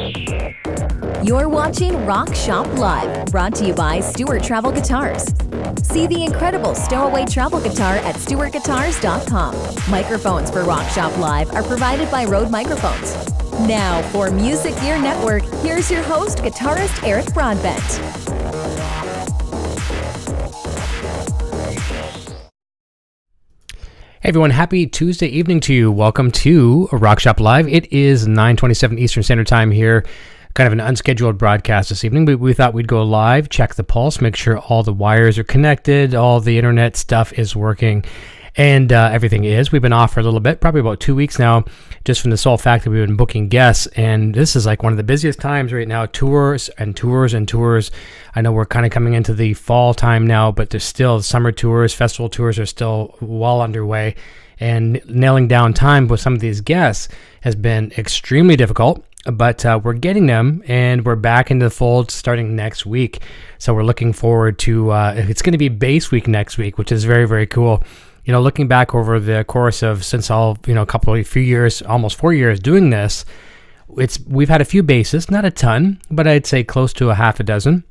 You're watching Rock Shop Live, brought to you by Stewart Travel Guitars. See the incredible stowaway travel guitar at stewartguitars.com. Microphones for Rock Shop Live are provided by Rode Microphones. Now, for Music Gear Network, here's your host, guitarist Eric Broadbent. Hey everyone, happy Tuesday evening to you. Welcome to Rock Shop Live. It is 9:27 Eastern Standard Time here. Kind of an unscheduled broadcast this evening, but we thought we'd go live, check the pulse, make sure all the wires are connected, all the internet stuff is working, and everything is. We've been off for a little bit, probably about 2 weeks now, just from the sole fact that we've been booking guests, and this is like one of the busiest times right now, tours and tours and tours. I know we're kind of coming into the fall time now, but there's still summer tours, festival tours are still well underway, and nailing down time with some of these guests has been extremely difficult. But we're getting them, and we're back into the fold starting next week. So we're looking forward to, it's going to be Bass Week next week, which is very, very cool. You know, looking back over the course of since a few years, almost 4 years doing this, we've had a few basses, not a ton, but I'd say close to a half a dozen.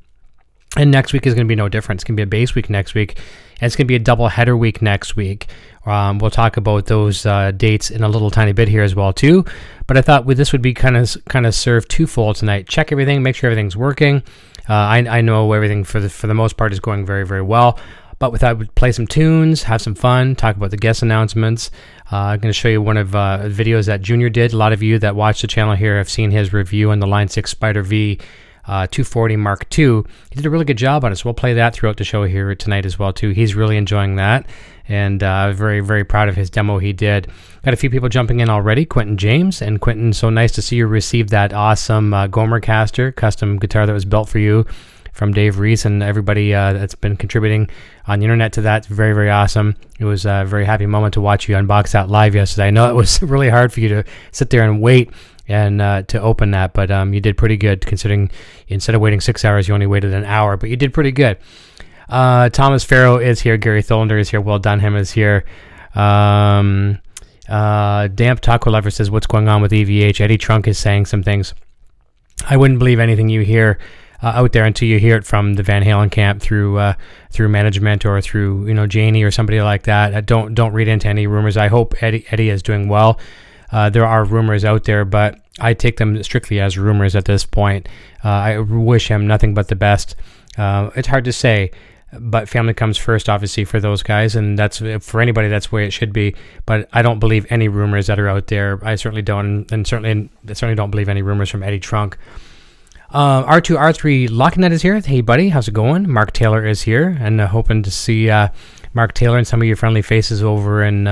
And next week is going to be no different. It's going to be a Bass Week next week, and it's going to be a double header week next week. We'll talk about those dates in a little tiny bit here as well too. But I thought this would be kind of serve twofold tonight. Check everything, make sure everything's working. I know everything for the most part is going very, very well. But with that, we'd play some tunes, have some fun, talk about the guest announcements. I'm going to show you one of videos that Junior did. A lot of you that watch the channel here have seen his review on the Line 6 Spider V 240 Mark II. He did a really good job on it, so we'll play that throughout the show here tonight as well too. He's really enjoying that, and very, very proud of his demo he did. Got a few people jumping in already. Quentin James, and Quentin, so nice to see you receive that awesome Gomercaster custom guitar that was built for you from Dave Reese and everybody that's been contributing on the internet to that. Very, very awesome. It was a very happy moment to watch you unbox that live yesterday. I know it was really hard for you to sit there and wait and to open that, but you did pretty good considering instead of waiting 6 hours, you only waited an hour, but you did pretty good. Thomas Farrow is here. Gary Tholander is here. Well done, him is here. Damp Taco Lover says, what's going on with EVH? Eddie Trunk is saying some things. I wouldn't believe anything you hear out there until you hear it from the Van Halen camp through management or through Janie or somebody like that. Don't read into any rumors. I hope Eddie is doing well. There are rumors out there, but I take them strictly as rumors at this point. I wish him nothing but the best. It's hard to say, but family comes first, obviously, for those guys, and that's for anybody. That's the way it should be. But I don't believe any rumors that are out there. I certainly don't, and certainly don't believe any rumors from Eddie Trunk. R2R3 Locknet is here. Hey, buddy, how's it going? Mark Taylor is here, and hoping to see Mark Taylor and some of your friendly faces over in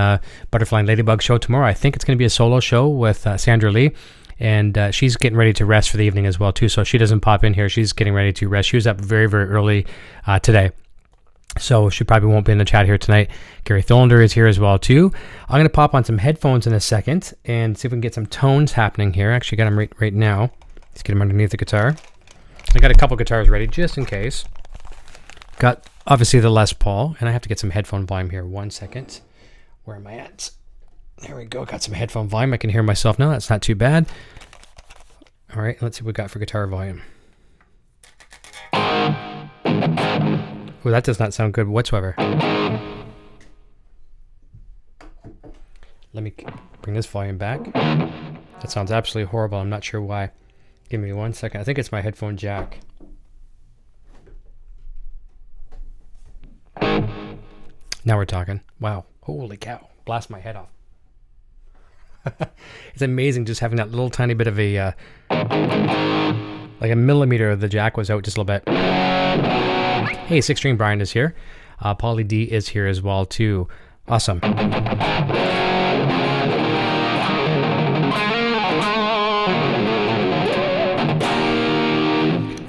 Butterfly and Ladybug show tomorrow. I think it's going to be a solo show with Sandra Lee, and she's getting ready to rest for the evening as well too, so she doesn't pop in here. She's getting ready to rest. She was up very, very early today, so she probably won't be in the chat here tonight. Gary Tholander is here as well too. I'm going to pop on some headphones in a second and see if we can get some tones happening here. Actually got them right now. Let's get them underneath the guitar. I got a couple guitars ready just in case. Got obviously the Les Paul, and I have to get some headphone volume here. 1 second. Where am I at? There we go. Got some headphone volume. I can hear myself now. That's not too bad. All right, let's see what we got for guitar volume. Oh, that does not sound good whatsoever. Let me bring this volume back. That sounds absolutely horrible. I'm not sure why. Give me 1 second. I think it's my headphone jack. Now we're talking. Wow. Holy cow. Blast my head off. It's amazing just having that little tiny bit of a, like a millimeter of the jack was out just a little bit. Hey, Six String Brian is here. Paulie D is here as well too. Awesome.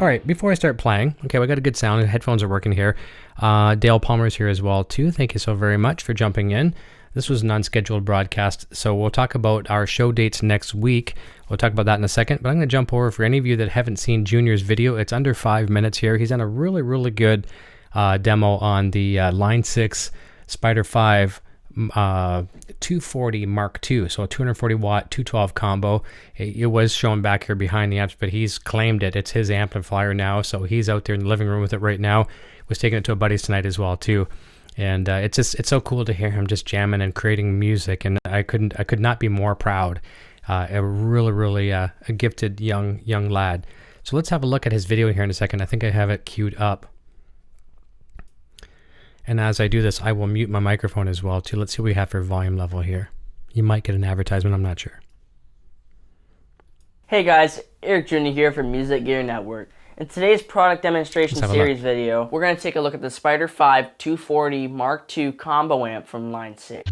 All right, before I start playing, okay, we got a good sound. The headphones are working here. Dale Palmer is here as well too. Thank you so very much for jumping in. This was an unscheduled broadcast, so we'll talk about our show dates next week. We'll talk about that in a second, but I'm going to jump over for any of you that haven't seen Junior's video. It's under 5 minutes here. He's done a really, really good demo on the Line 6 Spider 5 240 Mark II, so a 240 watt 212 combo. It was shown back here behind the amps, but he's claimed it. It's his amplifier now, so he's out there in the living room with it right now. Was taking it to a buddy's tonight as well too, and it's so cool to hear him just jamming and creating music, and I could not be more proud. A really a gifted young lad. So let's have a look at his video here in a second. I think I have it queued up. And as I do this, I will mute my microphone as well too. Let's see what we have for volume level here. You might get an advertisement, I'm not sure. Hey guys, Eric Jr. here from Music Gear Network. In today's product demonstration series video, we're going to take a look at the Spider 5 240 Mark II combo amp from line 6.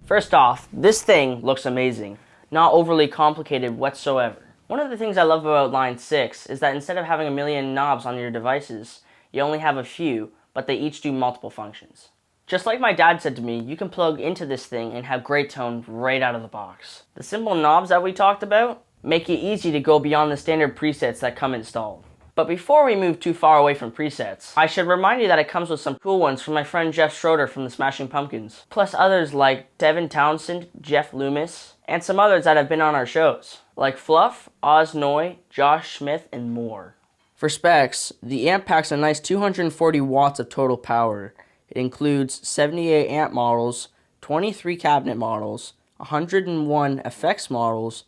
First off, this thing looks amazing. Not overly complicated whatsoever. One of the things I love about line 6 is that instead of having a million knobs on your devices, you only have a few, but they each do multiple functions. Just like my dad said to me, you can plug into this thing and have great tone right out of the box. The simple knobs that we talked about make it easy to go beyond the standard presets that come installed. But before we move too far away from presets, I should remind you that it comes with some cool ones from my friend Jeff Schroeder from the Smashing Pumpkins, plus others like Devin Townsend, Jeff Loomis, and some others that have been on our shows, like Fluff, Oz Noy, Josh Smith, and more. For specs, the amp packs a nice 240 watts of total power. It includes 78 amp models, 23 cabinet models, 101 effects models,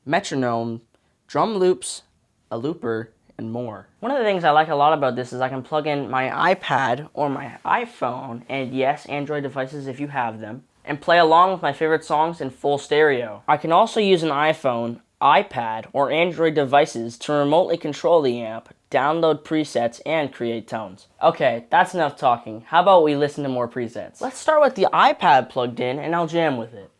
metronome, drum loops, a looper, and more. One of the things I like a lot about this is I can plug in my iPad or my iPhone, and yes, Android devices if you have them, and play along with my favorite songs in full stereo. I can also use an iPhone, iPad, or Android devices to remotely control the amp, download presets, and create tones. Okay, that's enough talking. How about we listen to more presets? Let's start with the iPad plugged in and I'll jam with it.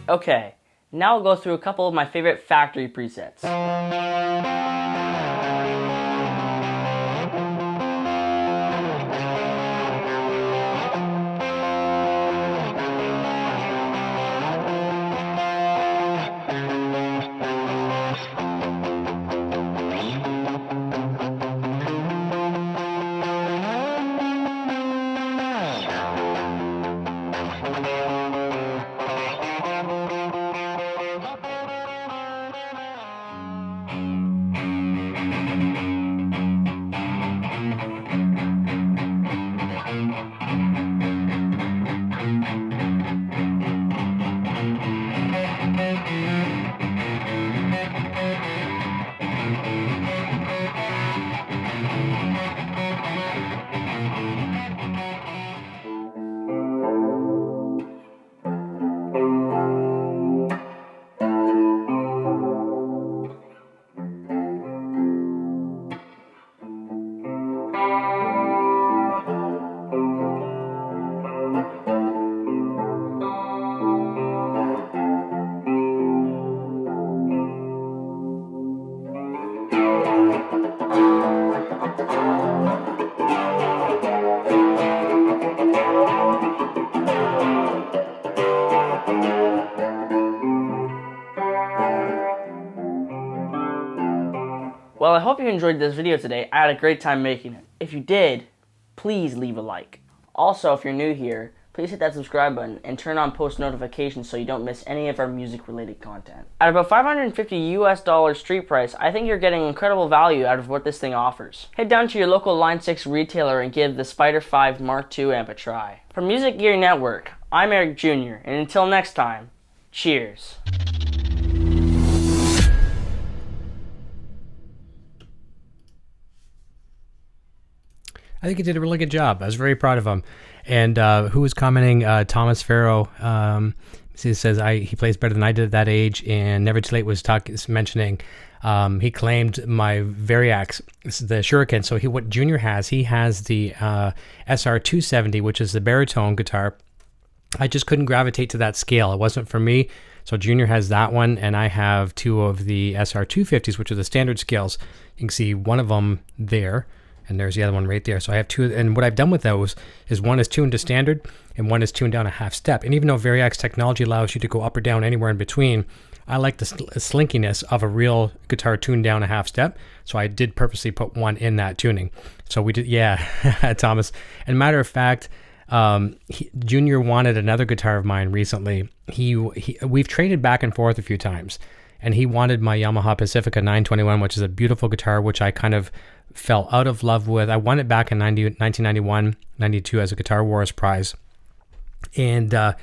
Okay, now I'll go through a couple of my favorite factory presets. Well, I hope you enjoyed this video today. I had a great time making it. If you did, please leave a like. Also, if you're new here, please hit that subscribe button and turn on post notifications so you don't miss any of our music related content. At about $550 street price, I think you're getting incredible value out of what this thing offers. Head down to your local Line 6 retailer and give the Spider 5 Mark II amp a try. From Music Gear Network, I'm Eric Jr., and until next time, cheers. I think he did a really good job. I was very proud of him. And who was commenting? Thomas Farrow. He says he plays better than I did at that age. And Never Too Late was mentioning he claimed my Variax, the Shuriken. So what Junior has, he has the SR270, which is the baritone guitar. I just couldn't gravitate to that scale. It wasn't for me. So Junior has that one, and I have two of the SR250s, which are the standard scales. You can see one of them there, and there's the other one right there. So I have two, and what I've done with those is one is tuned to standard, and one is tuned down a half step. And even though Variax technology allows you to go up or down anywhere in between, I like the slinkiness of a real guitar tuned down a half step. So I did purposely put one in that tuning. So we did, yeah, Thomas. And matter of fact, Junior wanted another guitar of mine recently. We've traded back and forth a few times, and he wanted my Yamaha Pacifica 921, which is a beautiful guitar, which I kind of fell out of love with. I won it back in 1991, 92 as a Guitar Wars prize. And then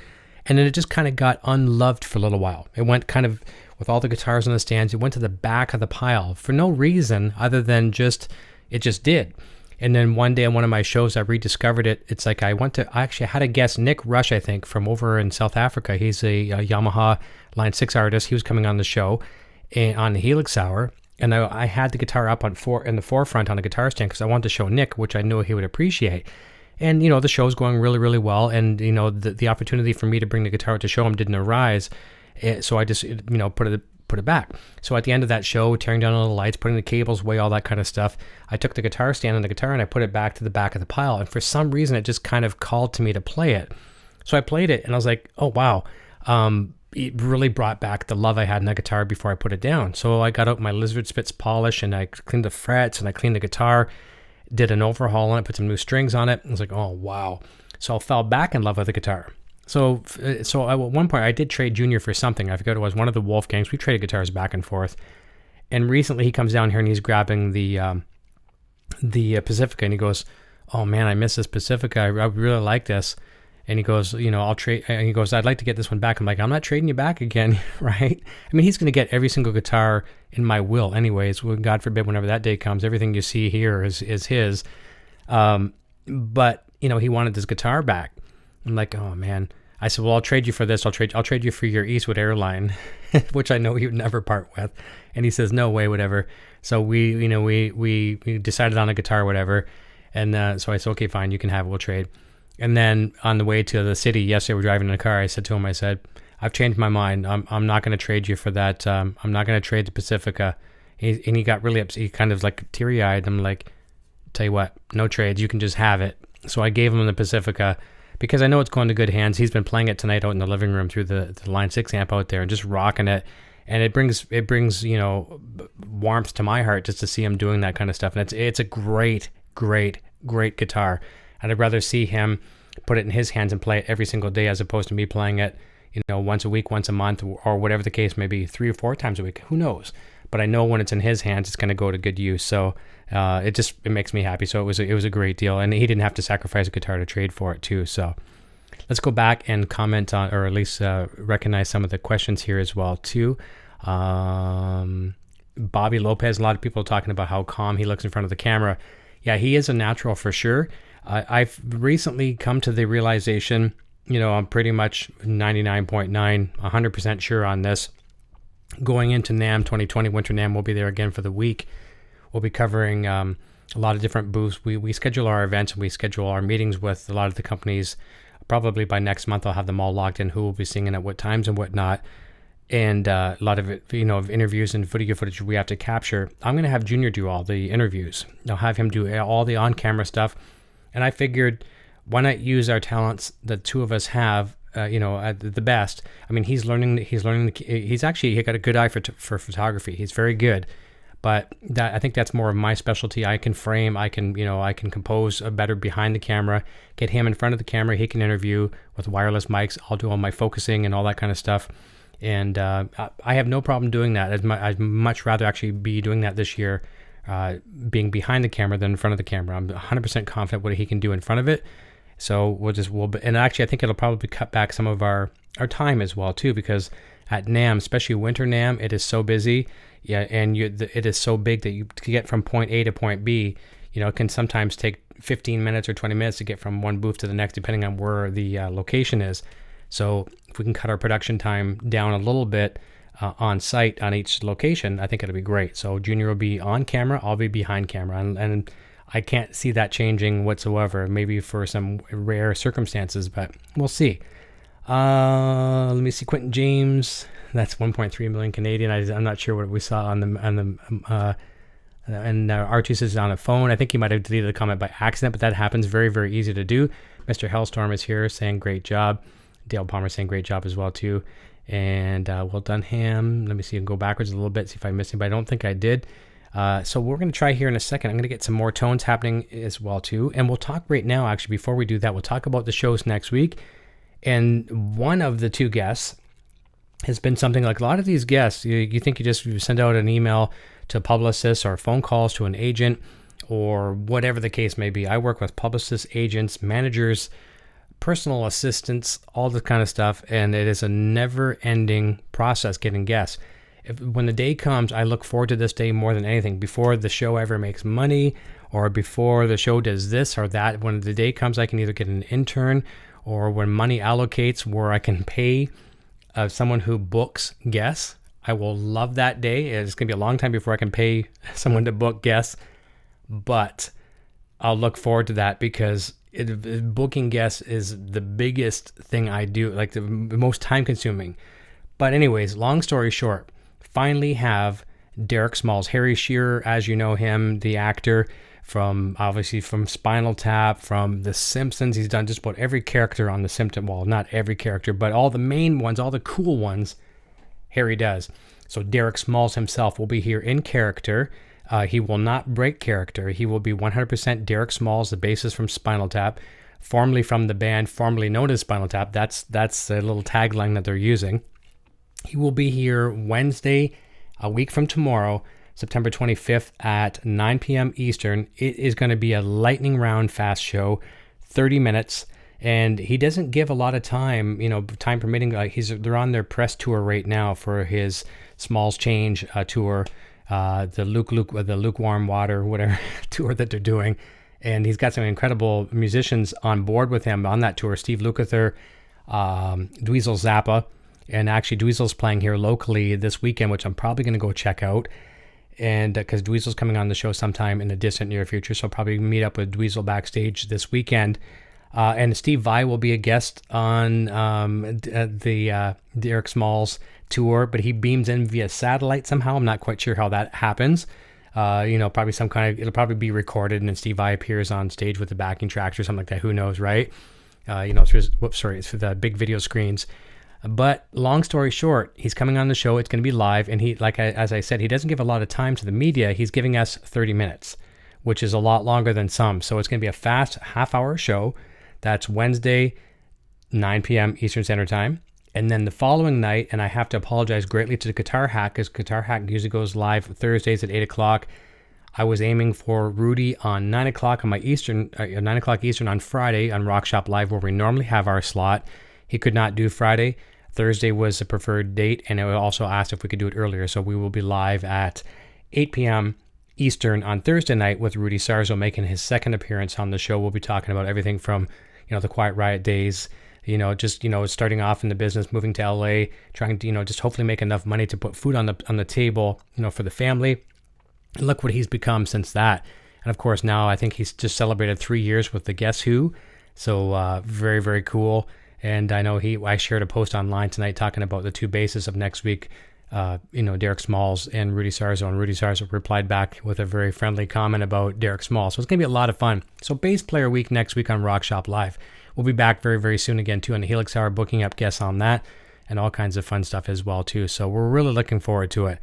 it just kind of got unloved for a little while. It went kind of, with all the guitars on the stands, it went to the back of the pile for no reason other than it just did. And then one day on one of my shows, I rediscovered it. It's like I actually had a guest, Nick Rush, I think, from over in South Africa. He's a Yamaha Line 6 artist. He was coming on the show on the Helix Hour. And I had the guitar up in the forefront on a guitar stand because I wanted to show Nick, which I knew he would appreciate. And, the show's going really, really well. And, the opportunity for me to bring the guitar to show him didn't arise. So I just, put it back. So at the end of that show, tearing down all the lights, putting the cables away, all that kind of stuff, I took the guitar stand and the guitar and I put it back to the back of the pile. And for some reason, it just kind of called to me to play it. So I played it and I was like, oh, wow. It really brought back the love I had in that guitar before I put it down. So I got out my Lizard Spitz polish and I cleaned the frets and I cleaned the guitar, did an overhaul on it, put some new strings on it. I was like, oh, wow. So I fell back in love with the guitar. So at one point I did trade Junior for something. I forget what it was, one of the Wolfgangs. We traded guitars back and forth. And recently he comes down here and he's grabbing the Pacifica and he goes, oh man, I miss this Pacifica. I really like this. And he goes, I'll trade. And he goes, I'd like to get this one back. I'm like, I'm not trading you back again, right? I mean, he's going to get every single guitar in my will anyways. God forbid, whenever that day comes, everything you see here is his. But, he wanted this guitar back. I'm like, oh man. I said, well, I'll trade you for this. I'll trade you for your Eastwood airline, which I know he would never part with. And he says, no way, whatever. So we decided on a guitar, whatever. And so I said, okay, fine, you can have it. We'll trade. And then on the way to the city, yesterday, we're driving in a car. I said to him, I've changed my mind. I'm not going to trade you for that. I'm not going to trade the Pacifica. And he got really upset. He kind of like teary-eyed. I'm like, tell you what, no trades. You can just have it. So I gave him the Pacifica because I know it's going to good hands. He's been playing it tonight out in the living room through the Line 6 amp out there and just rocking it. And it brings warmth to my heart just to see him doing that kind of stuff. And it's a great, great, great guitar. And I'd rather see him put it in his hands and play it every single day as opposed to me playing it, once a week, once a month, or whatever the case may be, 3 or 4 times a week. Who knows? But I know when it's in his hands, it's going to go to good use. So it makes me happy. So it was a great deal, and he didn't have to sacrifice a guitar to trade for it too. So let's go back and comment on, or at least recognize some of the questions here as well too. Bobby Lopez. A lot of people are talking about how calm he looks in front of the camera. Yeah, he is a natural for sure. I've recently come to the realization, I'm pretty much 99.9, 100% sure on this. Going into NAMM 2020, Winter NAMM, we'll be there again for the week. We'll be covering a lot of different booths. We schedule our events and we schedule our meetings with a lot of the companies. Probably by next month, I'll have them all locked in, who will be singing at what times and whatnot. And a lot of it, of interviews and video footage we have to capture. I'm going to have Junior do all the interviews. I'll have him do all the on-camera stuff. And I figured, why not use our talents the two of us have, at the best. I mean, he's learning. He's actually got a good eye for photography. He's very good, but I think that's more of my specialty. I can frame. I can compose a better behind the camera. Get him in front of the camera. He can interview with wireless mics. I'll do all my focusing and all that kind of stuff. And I have no problem doing that. I'd much rather actually be doing that this year, being behind the camera than in front of the camera. I'm 100% confident what he can do in front of it. So and actually I think it'll probably cut back some of our time as well too, because at NAMM, especially Winter NAMM, it is so busy. Yeah, and it is so big that you to get from point A to point B, it can sometimes take 15 minutes or 20 minutes to get from one booth to the next, depending on where the location is. So if we can cut our production time down a little bit on site on each location, I think it'll be great. So Junior will be on camera, I'll be behind camera, and I can't see that changing whatsoever. Maybe for some rare circumstances, but we'll see. Let me see. Quentin James, that's 1.3 million Canadian. I'm not sure what we saw on the and Archie says on a phone. I think he might have deleted the comment by accident, but that happens. Very, very easy to do. Mr. Hellstorm is here saying great job. Dale Palmer saying great job as well too. And well done, Ham. Let me see and go backwards a little bit, see if I missed anybody. I don't think I did. So we're going to try here in a second. I'm going to get some more tones happening as well too. And we'll talk right now, actually, before we do that, we'll talk about the shows next week. And one of the two guests has been something like a lot of these guests, you think you send out an email to publicists or phone calls to an agent or whatever the case may be. I work with publicists, agents, managers, personal assistants, all this kind of stuff, and it is a never-ending process getting guests. When the day comes, I look forward to this day more than anything. Before the show ever makes money or before the show does this or that, when the day comes, I can either get an intern or when money allocates where I can pay someone who books guests. I will love that day. It's going to be a long time before I can pay someone to book guests, but I'll look forward to that because booking guests is the biggest thing I do, like the most time consuming. But anyways, long story short, finally have Derek Smalls, Harry Shearer, as you know him, the actor from Spinal Tap, from The Simpsons. He's done just about every character on The Simpsons. Well, not every character, but all the main ones, all the cool ones, Harry does. So Derek Smalls himself will be here in character. He will not break character. He will be 100% Derek Smalls, the bassist from Spinal Tap, formerly from the band formerly known as Spinal Tap. That's a little tagline that they're using. He will be here Wednesday, a week from tomorrow, September 25th at 9 p.m. Eastern. It is going to be a lightning round fast show, 30 minutes. And he doesn't give a lot of time, time permitting. They're on their press tour right now for his Smalls Change tour, the Lukewarm Water, whatever tour that they're doing. And he's got some incredible musicians on board with him on that tour. Steve Lukather, Dweezil Zappa, and actually Dweezil's playing here locally this weekend, which I'm probably going to go check out. And because Dweezil's coming on the show sometime in the distant near future, so I'll probably meet up with Dweezil backstage this weekend. And Steve Vai will be a guest on the Derek Smalls tour, but he beams in via satellite somehow. I'm not quite sure how that happens. Probably it'll probably be recorded, and then Steve Vai appears on stage with the backing tracks or something like that. Who knows, right? It's through the big video screens. But long story short, he's coming on the show. It's going to be live, and as I said, he doesn't give a lot of time to the media. He's giving us 30 minutes, which is a lot longer than some. So it's going to be a fast half-hour show. That's Wednesday, 9 p.m. Eastern Standard Time. And then the following night, and I have to apologize greatly to the Guitar Hack, because Guitar Hack usually goes live Thursdays at 8 o'clock. I was aiming for Rudy on 9 o'clock on 9 o'clock Eastern on Friday on Rock Shop Live, where we normally have our slot. He could not do Friday. Thursday was the preferred date, and it also asked if we could do it earlier. So we will be live at 8 p.m. Eastern on Thursday night with Rudy Sarzo making his second appearance on the show. We'll be talking about everything from the Quiet Riot days, starting off in the business, moving to LA, trying to, just hopefully make enough money to put food on the table, for the family. And look what he's become since that. And of course, now I think he's just celebrated 3 years with the Guess Who. So very, very cool. And I know I shared a post online tonight talking about the two bassists of next week, Derek Smalls and Rudy Sarzo. And Rudy Sarzo replied back with a very friendly comment about Derek Smalls. So it's going to be a lot of fun. So Bass Player Week next week on Rock Shop Live. We'll be back very, very soon again, too, on the Helix Hour, booking up guests on that and all kinds of fun stuff as well, too. So we're really looking forward to it.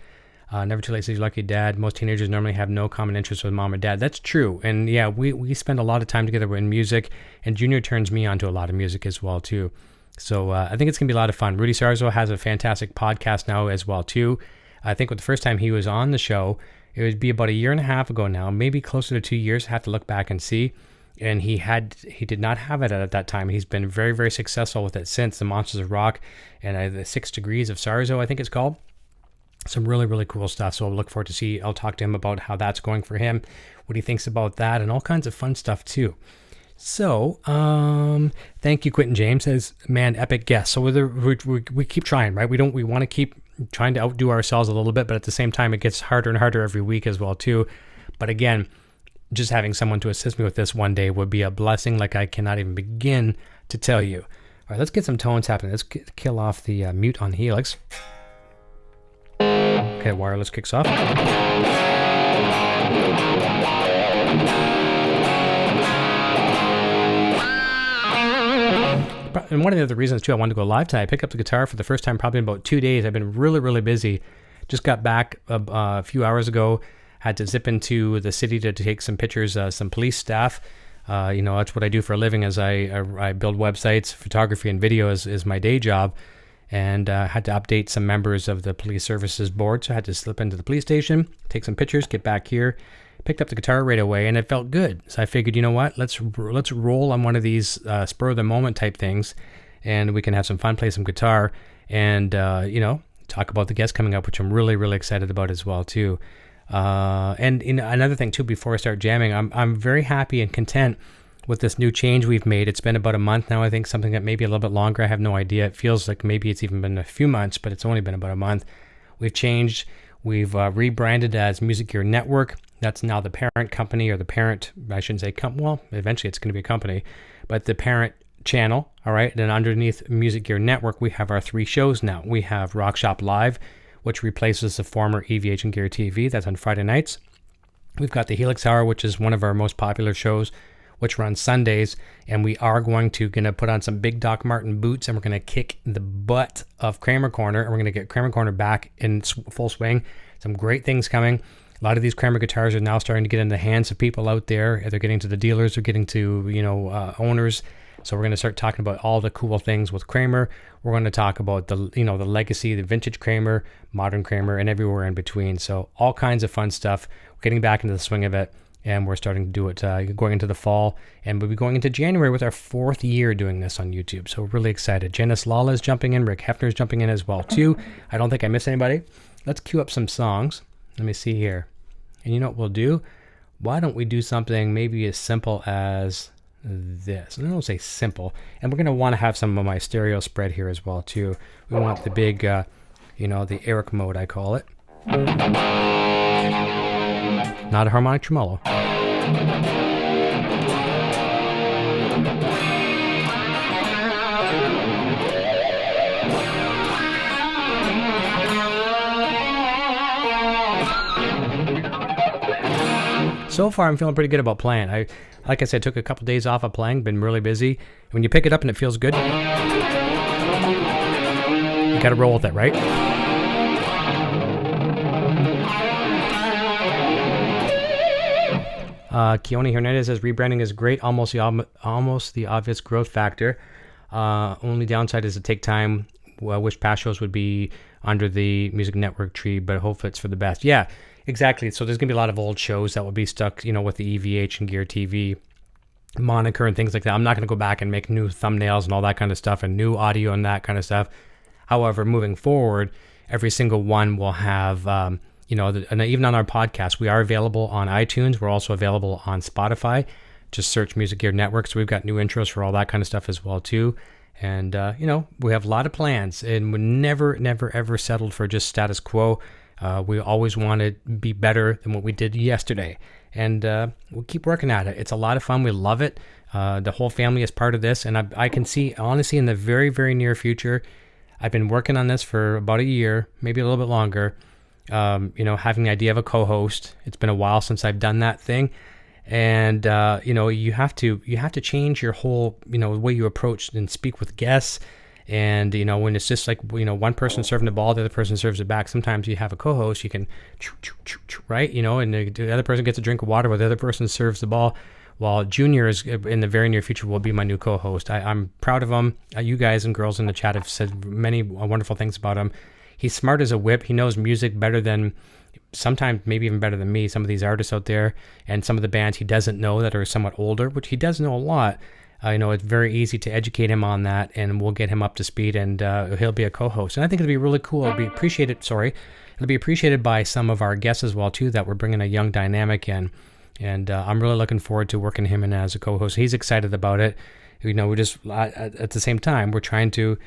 Never Too Late says, lucky dad. Most teenagers normally have no common interest with mom or dad. That's true. And yeah, we spend a lot of time together in music, and Junior turns me on to a lot of music as well, too. So I think it's going to be a lot of fun. Rudy Sarzo has a fantastic podcast now as well, too. I think the first time he was on the show, it would be about a year and a half ago now, maybe closer to 2 years. I have to look back and see. And he did not have it at that time. He's been very, very successful with it since the Monsters of Rock and the 6 Degrees of Sarzo, I think it's called. Some really, really cool stuff. So I'll talk to him about how that's going for him, what he thinks about that, and all kinds of fun stuff too. So, thank you, Quentin James says, man, epic guest. So we keep trying, right? We want to keep trying to outdo ourselves a little bit, but at the same time, it gets harder and harder every week as well too. But again, just having someone to assist me with this one day would be a blessing like I cannot even begin to tell you. All right, let's get some tones happening. Let's kill off the mute on Helix. Okay, wireless kicks off. And one of the other reasons too I wanted to go live tonight, I picked up the guitar for the first time probably in about 2 days. I've been really, really busy. Just got back a few hours ago. Had to zip into the city to take some pictures, some police staff. That's what I do for a living, as I build websites. Photography and video is my day job. And had to update some members of the police services board. So I had to slip into the police station, take some pictures, get back here. Picked up the guitar right away, and it felt good. So I figured, you know what? Let's roll on one of these spur of the moment type things, and we can have some fun, play some guitar, and talk about the guests coming up, which I'm really, really excited about as well too. And another thing too, before I start jamming, I'm very happy and content with this new change we've made. It's been about a month now, I think, something that maybe a little bit longer. I have no idea. It feels like maybe it's even been a few months, but it's only been about a month. We've changed. We've rebranded as Music Gear Network. That's now the parent company, or the parent, I shouldn't say well, eventually it's going to be a company, but the parent channel, all right? And underneath Music Gear Network, we have our 3 shows now. We have Rock Shop Live, which replaces the former EVH and Gear TV. That's on Friday nights. We've got the Helix Hour, which is one of our most popular shows, which runs Sundays. And we are going to put on some big Doc Martin boots, and we're going to kick the butt of Kramer Corner, and we're going to get Kramer Corner back in full swing. Some great things coming. A lot of these Kramer guitars are now starting to get in the hands of people out there. They're getting to the dealers, they're getting to, owners. So we're going to start talking about all the cool things with Kramer. We're going to talk about the legacy, the vintage Kramer, modern Kramer, and everywhere in between. So all kinds of fun stuff. We're getting back into the swing of it, and we're starting to do it going into the fall. And we'll be going into January with our 4th year doing this on YouTube. So we're really excited. Janice Lala's jumping in. Rick Hefner's jumping in as well too. I don't think I missed anybody. Let's cue up some songs. Let me see here. And you know what we'll do? Why don't we do something maybe as simple as this? And I don't say simple. And we're going to want to have some of my stereo spread here as well too. We want the big, the Eric mode, I call it. Not a harmonic tremolo. So far, I'm feeling pretty good about playing. Like I said, took a couple days off of playing, been really busy. When you pick it up and it feels good, you got to roll with it, right? Keone Hernandez says rebranding is great, almost the obvious growth factor. Only downside is to take time. Well, I wish past shows would be under the Music Network tree, but hopefully it's for the best. Yeah, exactly. So there's going to be a lot of old shows that will be stuck, with the EVH and Gear TV moniker and things like that. I'm not going to go back and make new thumbnails and all that kind of stuff and new audio and that kind of stuff. However, moving forward, every single one will have, and even on our podcast, we are available on iTunes. We're also available on Spotify. Just search Music Gear Network. So we've got new intros for all that kind of stuff as well too. And, we have a lot of plans, and we never, ever settled for just status quo. We always want to be better than what we did yesterday. And we'll keep working at it. It's a lot of fun. We love it. The whole family is part of this. And I can see, honestly, in the very, very near future, I've been working on this for about a year, maybe a little bit longer, having the idea of a co-host. It's been a while since I've done that thing. And, you have to change your whole, the way you approach and speak with guests. And, when it's just like, one person serving the ball, the other person serves it back. Sometimes you have a co-host, you can, right? And the other person gets a drink of water while the other person serves the ball. While Junior is in the very near future will be my new co-host. I'm proud of him. You guys and girls in the chat have said many wonderful things about him. He's smart as a whip. He knows music better than, sometimes maybe even better than me, some of these artists out there, and some of the bands he doesn't know that are somewhat older, which he does know a lot. It's very easy to educate him on that, and we'll get him up to speed, and he'll be a co-host. And I think it'll be really cool. It'll be appreciated by some of our guests as well too, that we're bringing a young dynamic in. And I'm really looking forward to working him in as a co-host. He's excited about it. We just at the same time, we're trying to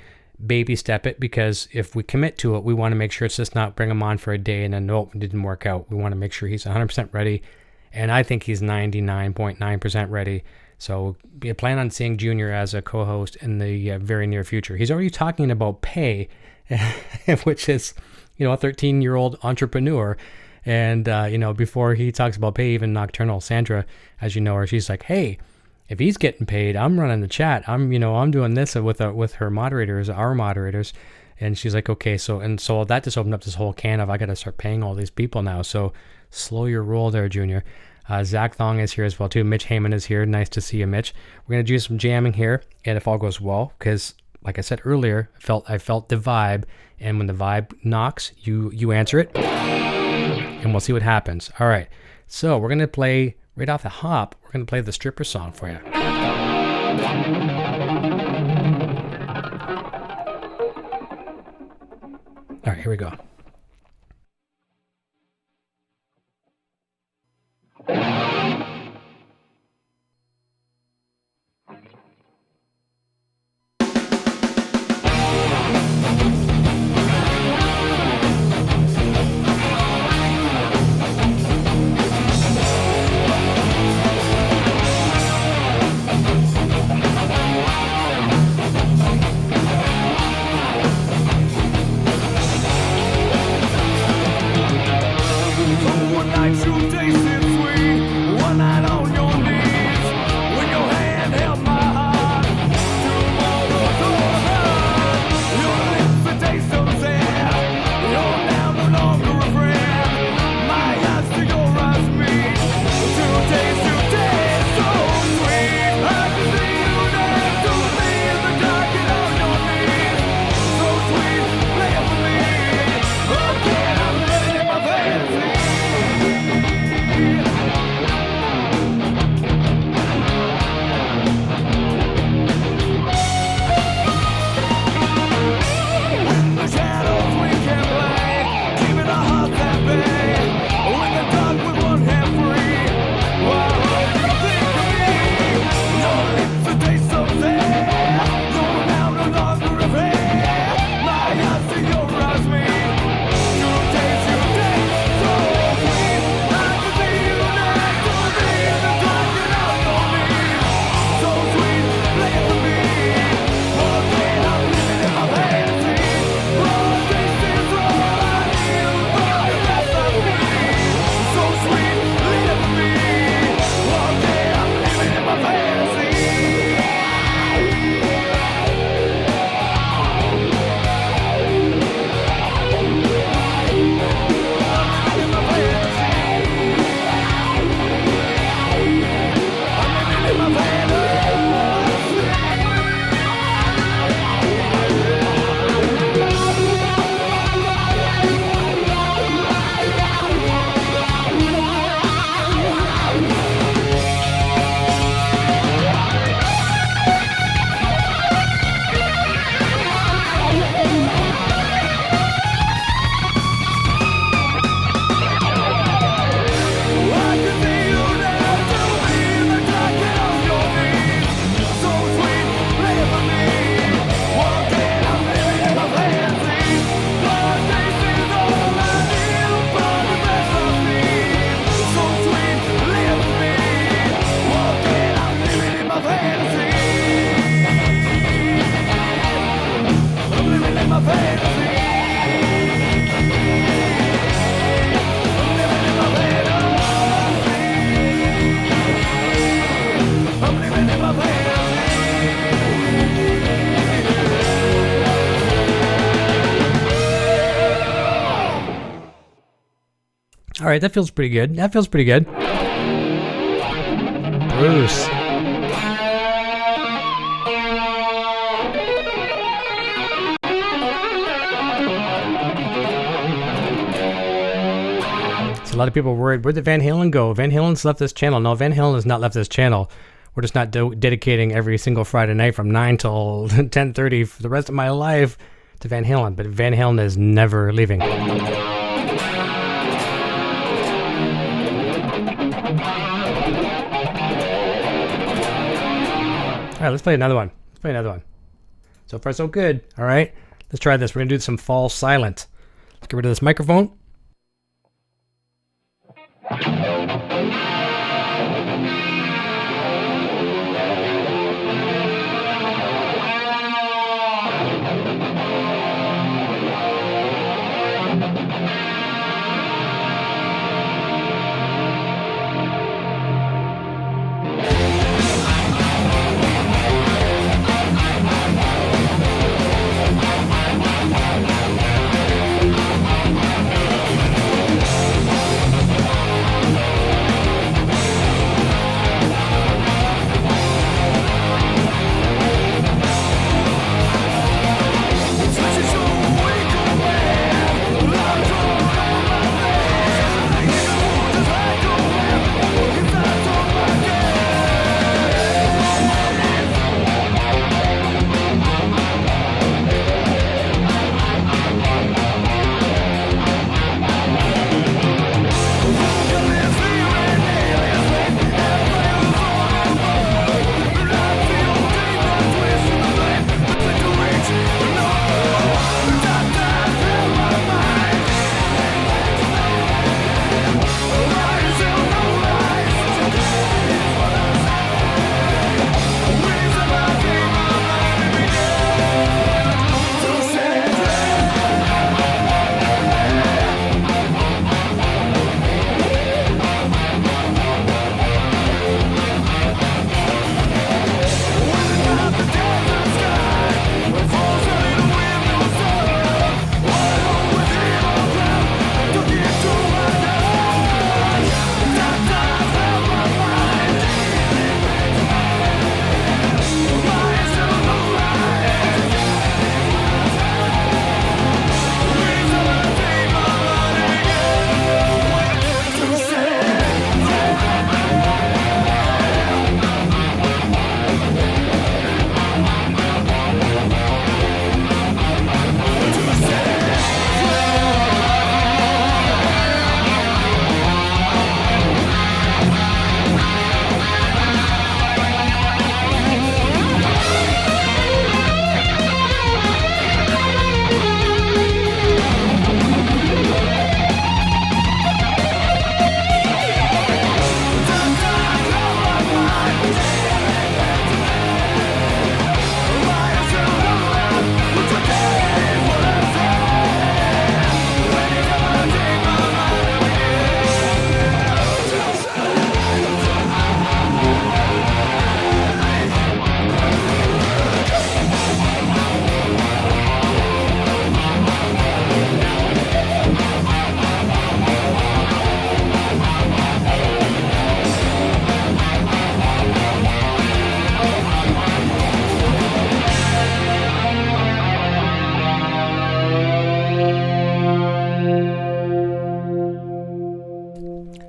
baby step it, because if we commit to it, we want to make sure it's just not bring him on for a day and then nope, it didn't work out. We want to make sure he's 100% ready, and I think he's 99.9% ready. So we plan on seeing Junior as a co-host in the very near future. He's already talking about pay, which is, a 13-year-old entrepreneur. And, before he talks about pay, even Nocturnal Sandra, as you know her, she's like, hey, if he's getting paid, I'm running the chat. I'm doing this with her moderators, our moderators. And she's like, okay, so that just opened up this whole can of, I got to start paying all these people now. So slow your roll there, Junior. Zach Thong is here as well too. Mitch Heyman is here. Nice to see you, Mitch. We're going to do some jamming here, and if all goes well, because like I said earlier, I felt the vibe, and when the vibe knocks, you answer it, and we'll see what happens. All right, so we're going to play right off the hop. We're going to play the stripper song for you. All right, here we go. All right, that feels pretty good. Bruce. So a lot of people are worried, where'd the Van Halen go? Van Halen's left this channel. No, Van Halen has not left this channel. we're just not dedicating every single Friday night from 9 till 10:30 for the rest of my life to Van Halen. But Van Halen is never leaving. All right, let's play another one. So far, so good. All right, let's try this. We're going to do some Fall Silent. Let's get rid of this microphone.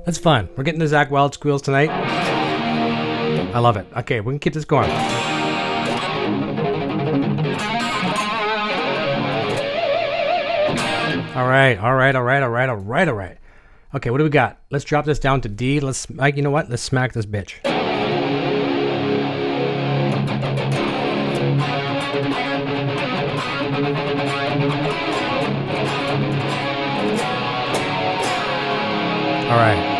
That's fun. We're getting the Zakk Wylde squeals tonight. I love it. Okay, we can keep this going. All right. Okay, what do we got? Let's drop this down to D. Let's, you know what? Let's smack this bitch. All right.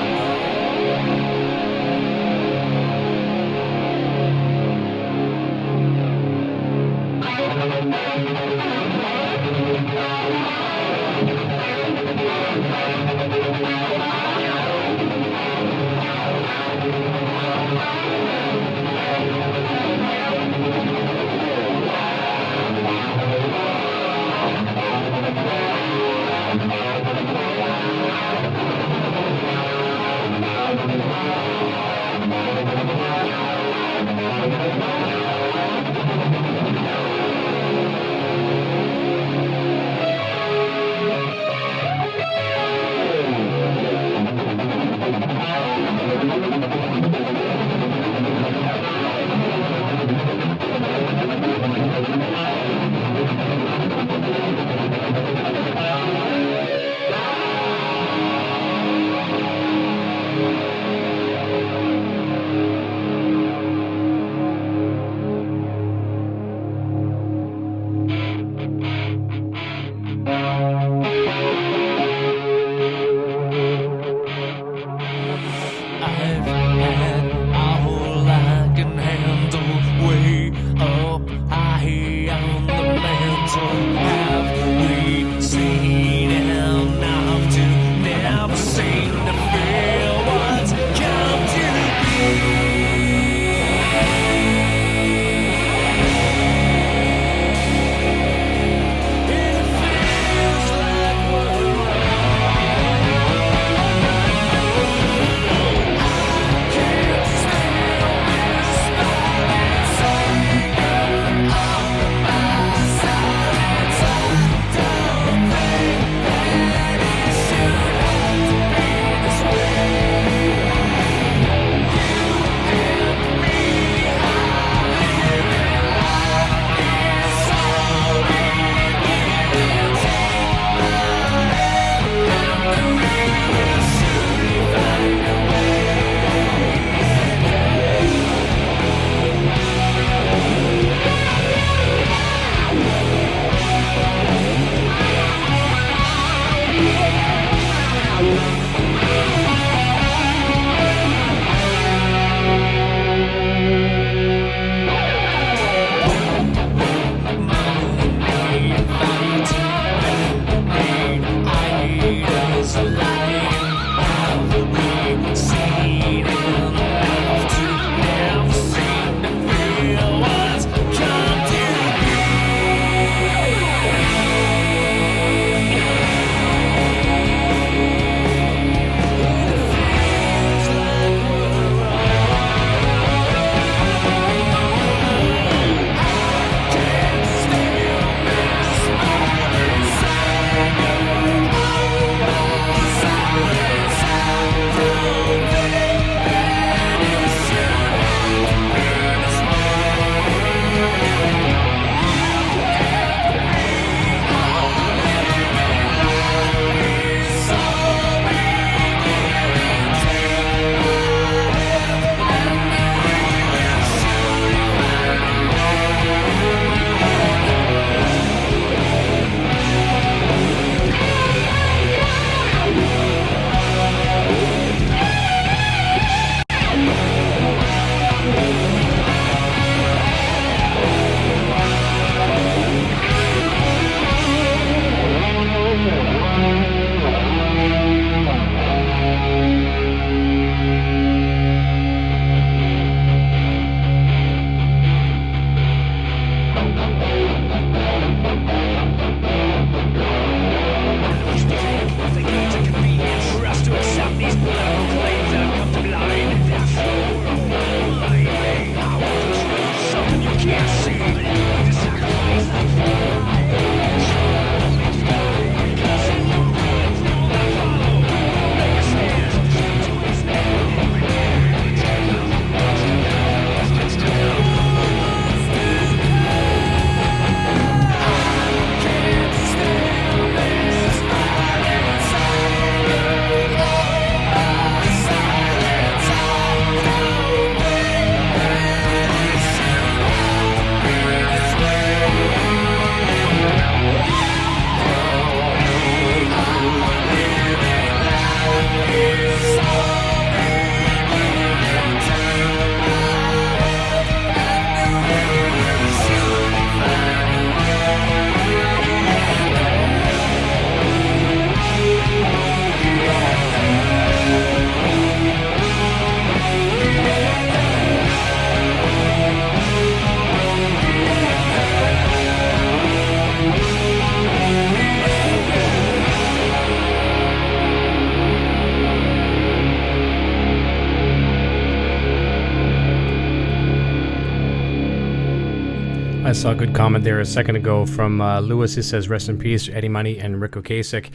I saw a good comment there a second ago from Lewis, who says, rest in peace, Eddie Money and Rick Ocasek.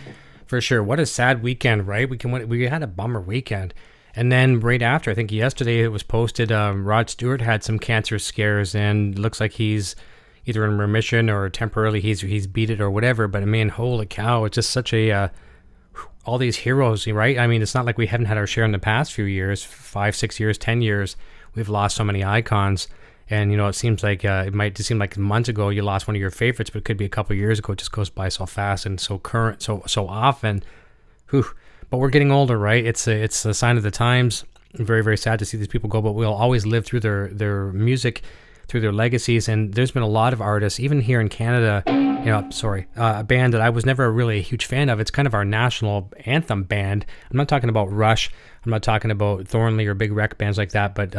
For sure. What a sad weekend, right? We had a bummer weekend. And then right after, I think yesterday it was posted, Rod Stewart had some cancer scares and looks like he's either in remission or temporarily he's beat it or whatever. But I mean, holy cow, it's just such a, all these heroes, right? I mean, it's not like we haven't had our share in the past few years, 5, 6 years, 10 years. We've lost so many icons. And, it seems like it might just seem like months ago you lost one of your favorites, but it could be a couple of years ago. It just goes by so fast and so current, so often. Whew. But we're getting older, right? It's a sign of the times. Very, very sad to see these people go, but we'll always live through their music, through their legacies. And there's been a lot of artists, even here in Canada, a band that I was never really a huge fan of. It's kind of our national anthem band. I'm not talking about Rush. I'm not talking about Thornley or big rec bands like that, but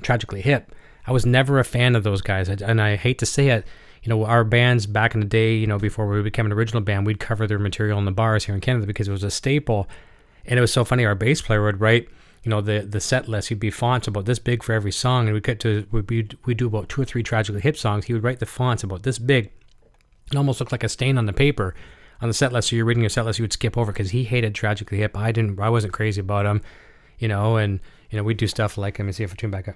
Tragically Hip. I was never a fan of those guys, and I hate to say it. Our bands back in the day, before we became an original band, we'd cover their material in the bars here in Canada because it was a staple. And it was so funny. Our bass player would write, the set list. He'd be fonts about this big for every song, and we'd do about 2 or 3 Tragically Hip songs. He would write the fonts about this big. It almost looked like a stain on the paper on the set list. So you're reading your set list, you would skip over because he hated Tragically Hip. I wasn't crazy about him, and we'd do stuff like, let me see if I tune back up.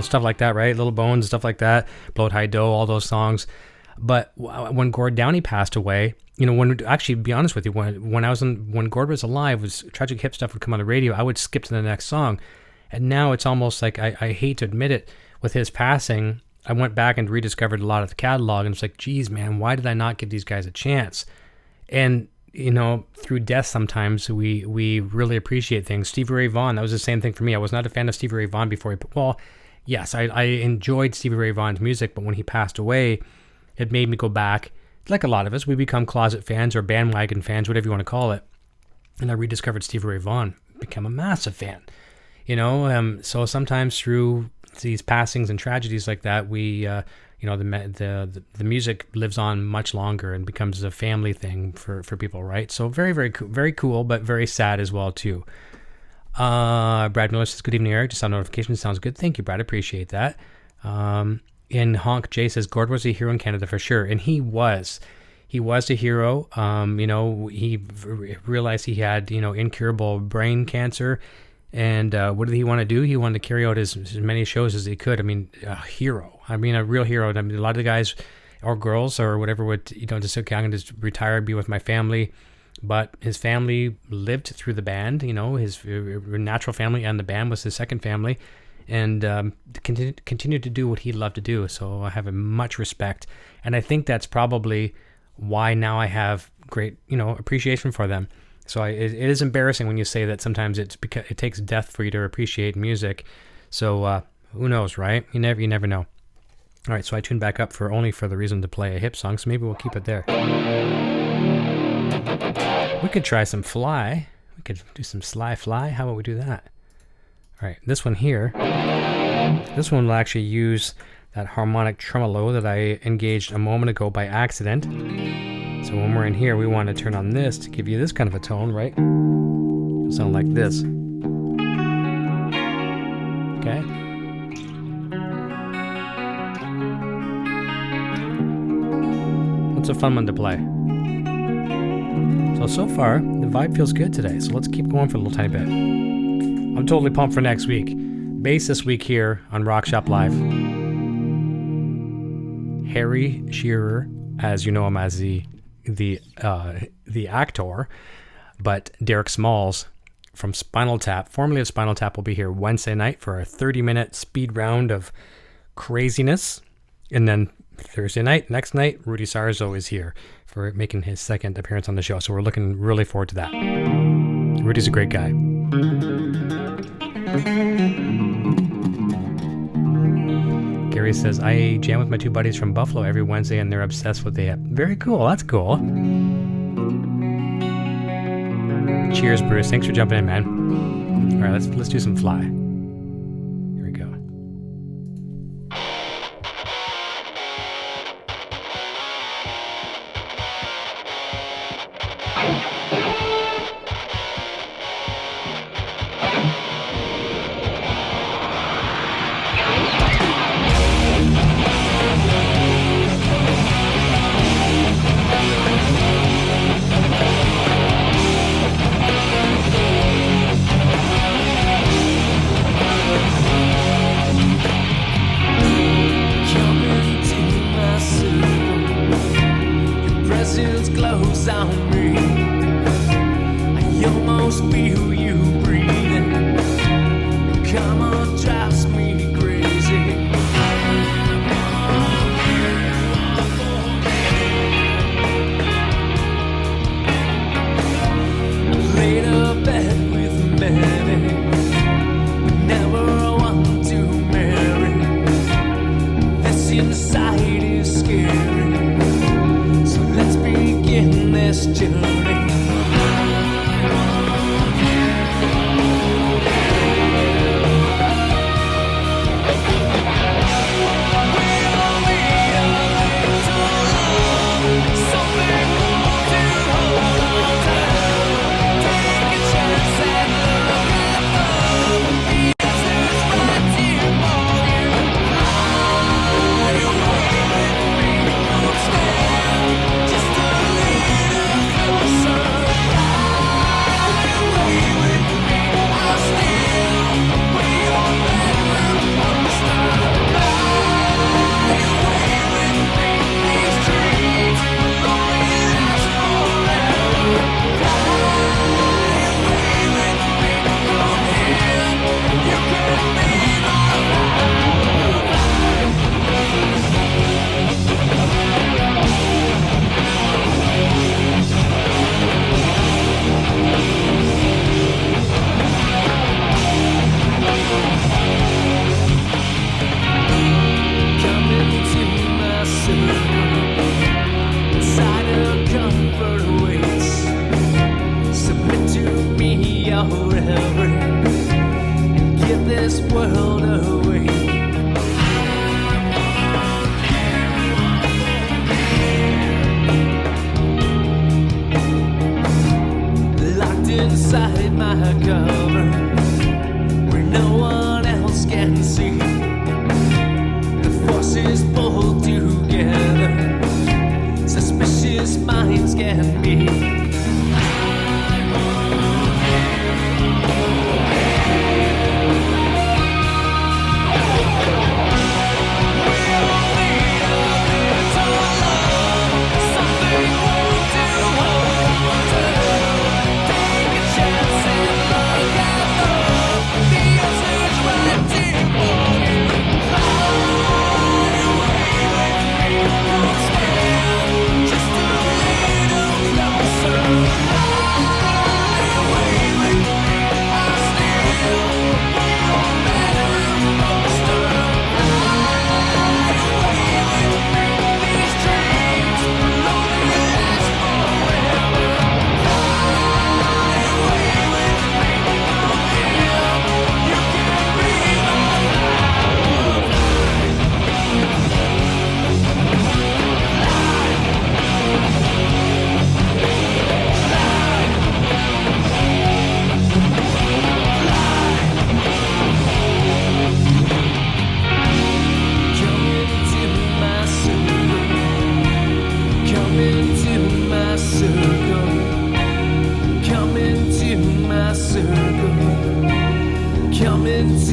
Stuff like that, right? Little Bones, stuff like that. Blow It High Dough, all those songs. But when Gord Downey passed away, actually, to be honest with you, when Gord was alive, Tragic Hip stuff would come on the radio, I would skip to the next song. And now it's almost like, I hate to admit it, with his passing, I went back and rediscovered a lot of the catalog, and it's like, geez, man, why did I not give these guys a chance? And through death sometimes we really appreciate things. Stevie Ray Vaughan, that was the same thing for me. I was not a fan of Stevie Ray Vaughan before yes, I enjoyed Stevie Ray Vaughan's music, but when he passed away, it made me go back. Like a lot of us, we become closet fans or bandwagon fans, whatever you want to call it. And I rediscovered Stevie Ray Vaughan, became a massive fan. So sometimes through these passings and tragedies like that, we the music lives on much longer and becomes a family thing for people, right? So very, very, very cool, but very sad as well too. Brad Miller says, good evening, Eric. Just saw notification. Sounds good. Thank you, Brad. Appreciate that. And Honk J says, Gord was a hero in Canada for sure. And he was a hero. He realized he had, incurable brain cancer. And what did he want to do? He wanted to carry out as many shows as he could. I mean, a hero. I mean, a real hero. I mean, a lot of the guys or girls or whatever would, just say, okay, I'm going to retire, be with my family. But his family lived through the band. His natural family and the band was his second family. And continued to do what he loved to do. So I have much respect. And I think that's probably why now I have great, appreciation for them. So it is embarrassing when you say that sometimes it's because it takes death for you to appreciate music. So who knows, right? You never know. All right, so I tuned back up only for the reason to play a hip song, so maybe we'll keep it there. We could try some Fly. We could do some Sly Fly. How about we do that? All right, this one here. This one will actually use that harmonic tremolo that I engaged a moment ago by accident. So when we're in here, we want to turn on this to give you this kind of a tone, right? It'll sound like this. Okay. It's a fun one to play. So far, the vibe feels good today, so let's keep going for a little tiny bit. I'm totally pumped for next week. Bass this week here on Rock Shop Live. Harry Shearer, as you know him as the actor, but Derek Smalls from Spinal Tap, formerly of Spinal Tap, will be here Wednesday night for a 30-minute speed round of craziness, and then Thursday night, next night, Rudy Sarzo is here for making his second appearance on the show. So we're looking really forward to that. Rudy's a great guy. Gary says, I jam with my two buddies from Buffalo every Wednesday and they're obsessed with the app. Very cool. That's cool. Cheers, Bruce. Thanks for jumping in, man. All right, let's do some Fly. Here we go.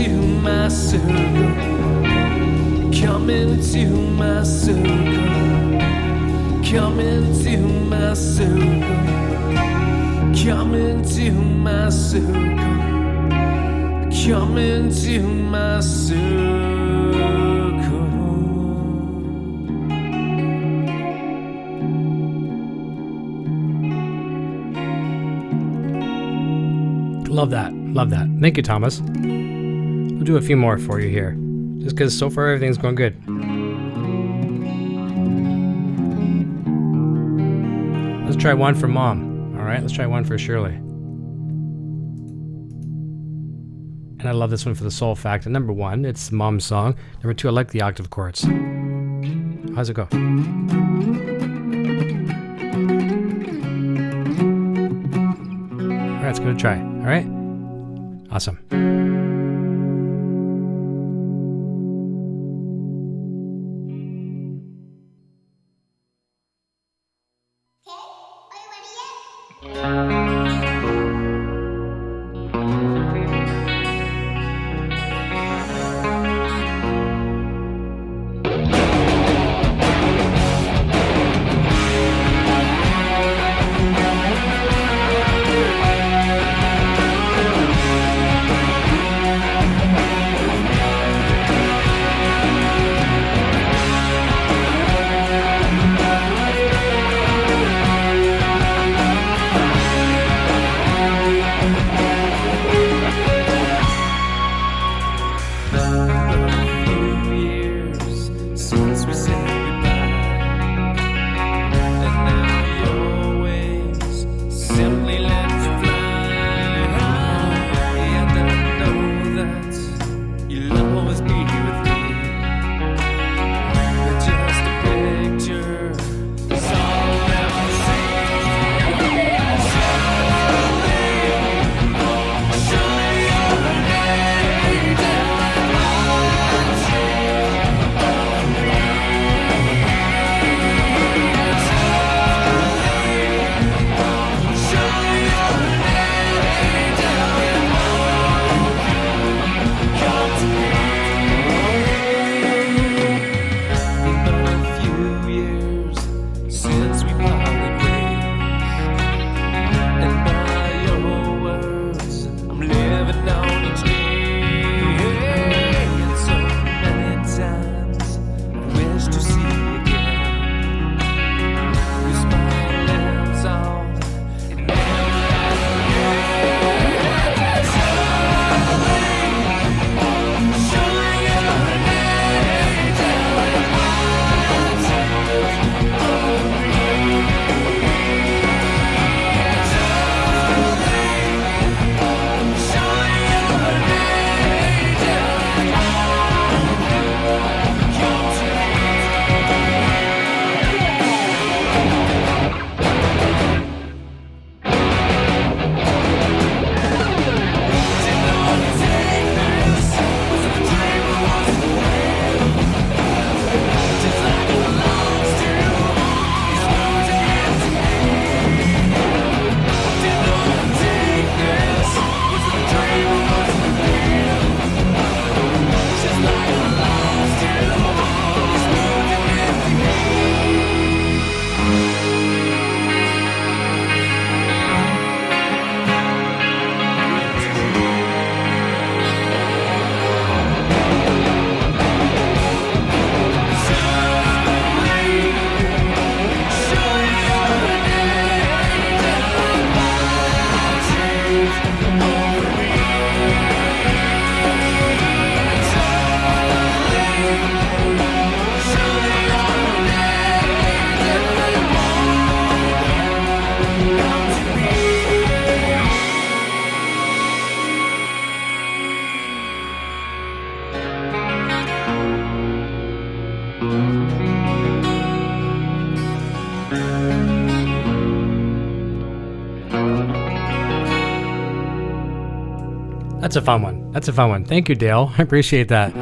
into my circle. Come into my circle. Come into my circle. Come into my circle. Come into my circle. Love that. Love that. Thank you, Thomas. We'll do a few more for you here, just because so far everything's going good. Let's try one for Mom. All right, let's try one for Shirley. And I love this one for the sole fact that number one, it's Mom's song. Number two, I like the octave chords. How's it go? All right, let's give it a try. All right? Awesome. That's a fun one. That's a fun one. Thank you, Dale. I appreciate that.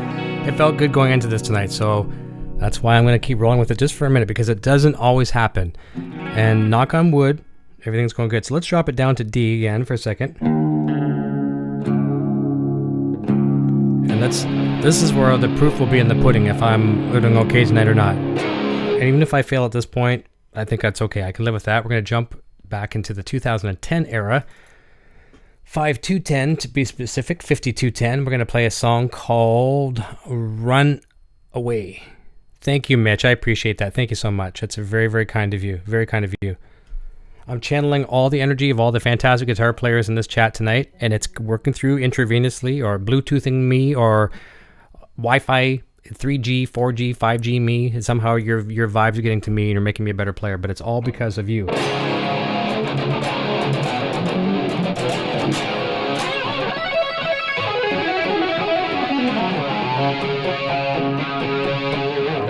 It felt good going into this tonight, so that's why I'm going to keep rolling with it just for a minute, because it doesn't always happen. And knock on wood, everything's going good. So let's drop it down to D again for a second. And this is where the proof will be in the pudding if I'm doing okay tonight or not. And even if I fail at this point, I think that's okay. I can live with that. We're going to jump back into the 2010 era. 5210 to be specific, 5210. We're going to play a song called Run Away. Thank you, Mitch. I appreciate that. Thank you so much. That's very, very kind of you. Very kind of you. I'm channeling all the energy of all the fantastic guitar players in this chat tonight, and it's working through intravenously or Bluetoothing me or Wi-Fi 3G, 4G, 5G me. And somehow your vibes are getting to me and you're making me a better player, but it's all because of you.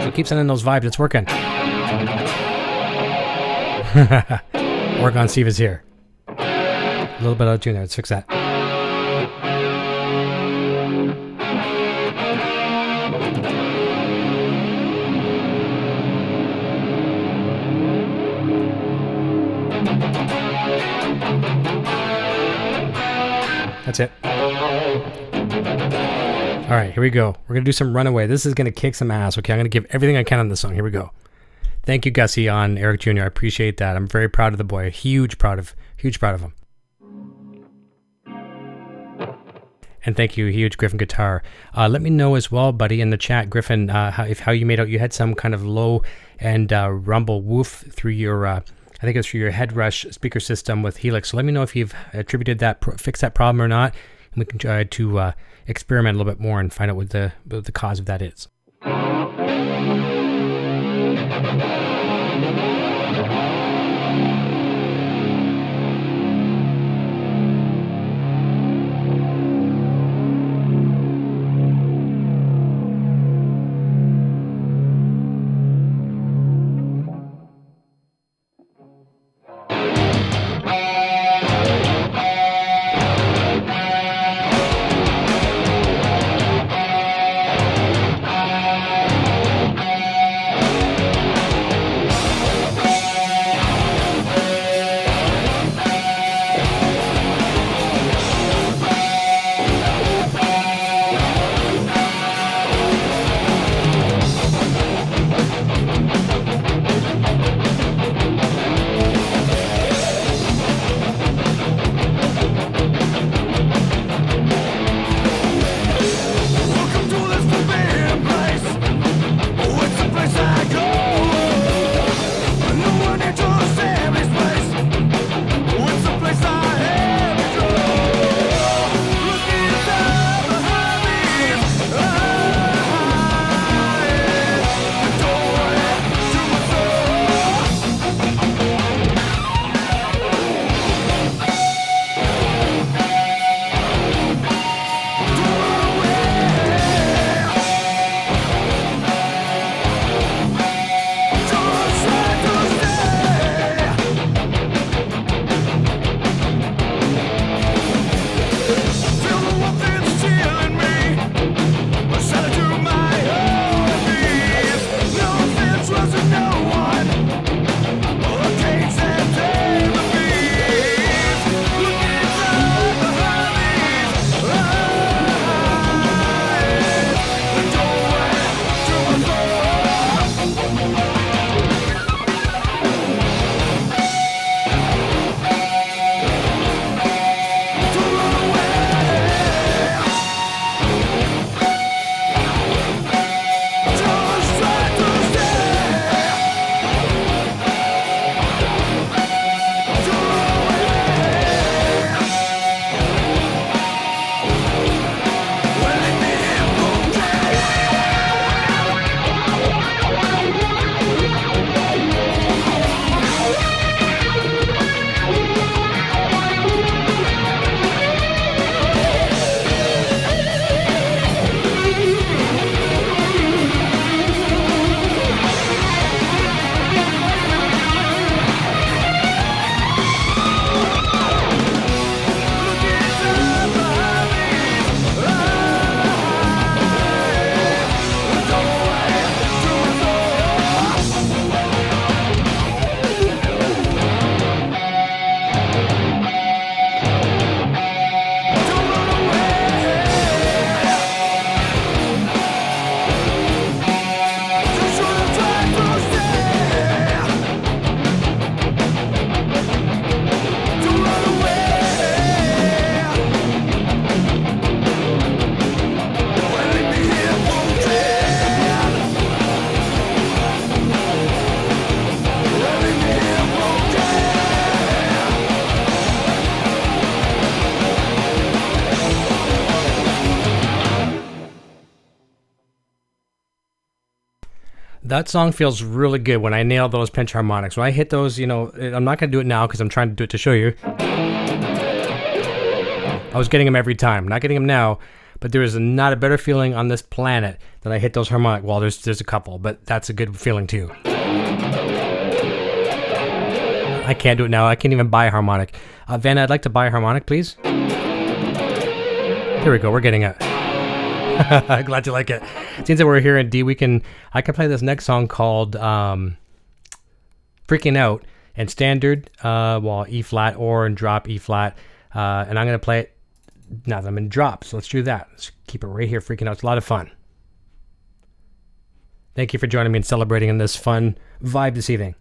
So keep sending those vibes. It's working. Work on Steve is here. A little bit out of tune there. Let's fix that. That's it. All right, here we go. We're going to do some Runaway. This is going to kick some ass, okay? I'm going to give everything I can on this song. Here we go. Thank you, Gussie, on Eric Jr. I appreciate that. I'm very proud of the boy. Huge proud of him. And thank you, huge Griffin Guitar. Let me know as well, buddy, in the chat, Griffin, how you made out. You had some kind of low and rumble woof through your, I think it was through your head rush speaker system with Helix. So let me know if you've attributed that, fixed that problem or not. And we can try to experiment a little bit more and find out what the cause of that is. That song feels really good when I nail those pinch harmonics. When I hit those, I'm not going to do it now because I'm trying to do it to show you. I was getting them every time. Not getting them now, but there is not a better feeling on this planet than I hit those harmonic. Well, there's a couple, but that's a good feeling too. I can't do it now. I can't even buy a harmonic. Vanna, I'd like to buy a harmonic, please. Here we go. We're getting it. Glad you like it. Since we're here in D, I can play this next song called Freaking Out and standard, E flat or in drop E flat. And I'm going to play it now that I'm in drop. So let's do that. Let's keep it right here. Freaking Out. It's a lot of fun. Thank you for joining me and celebrating in this fun vibe this evening.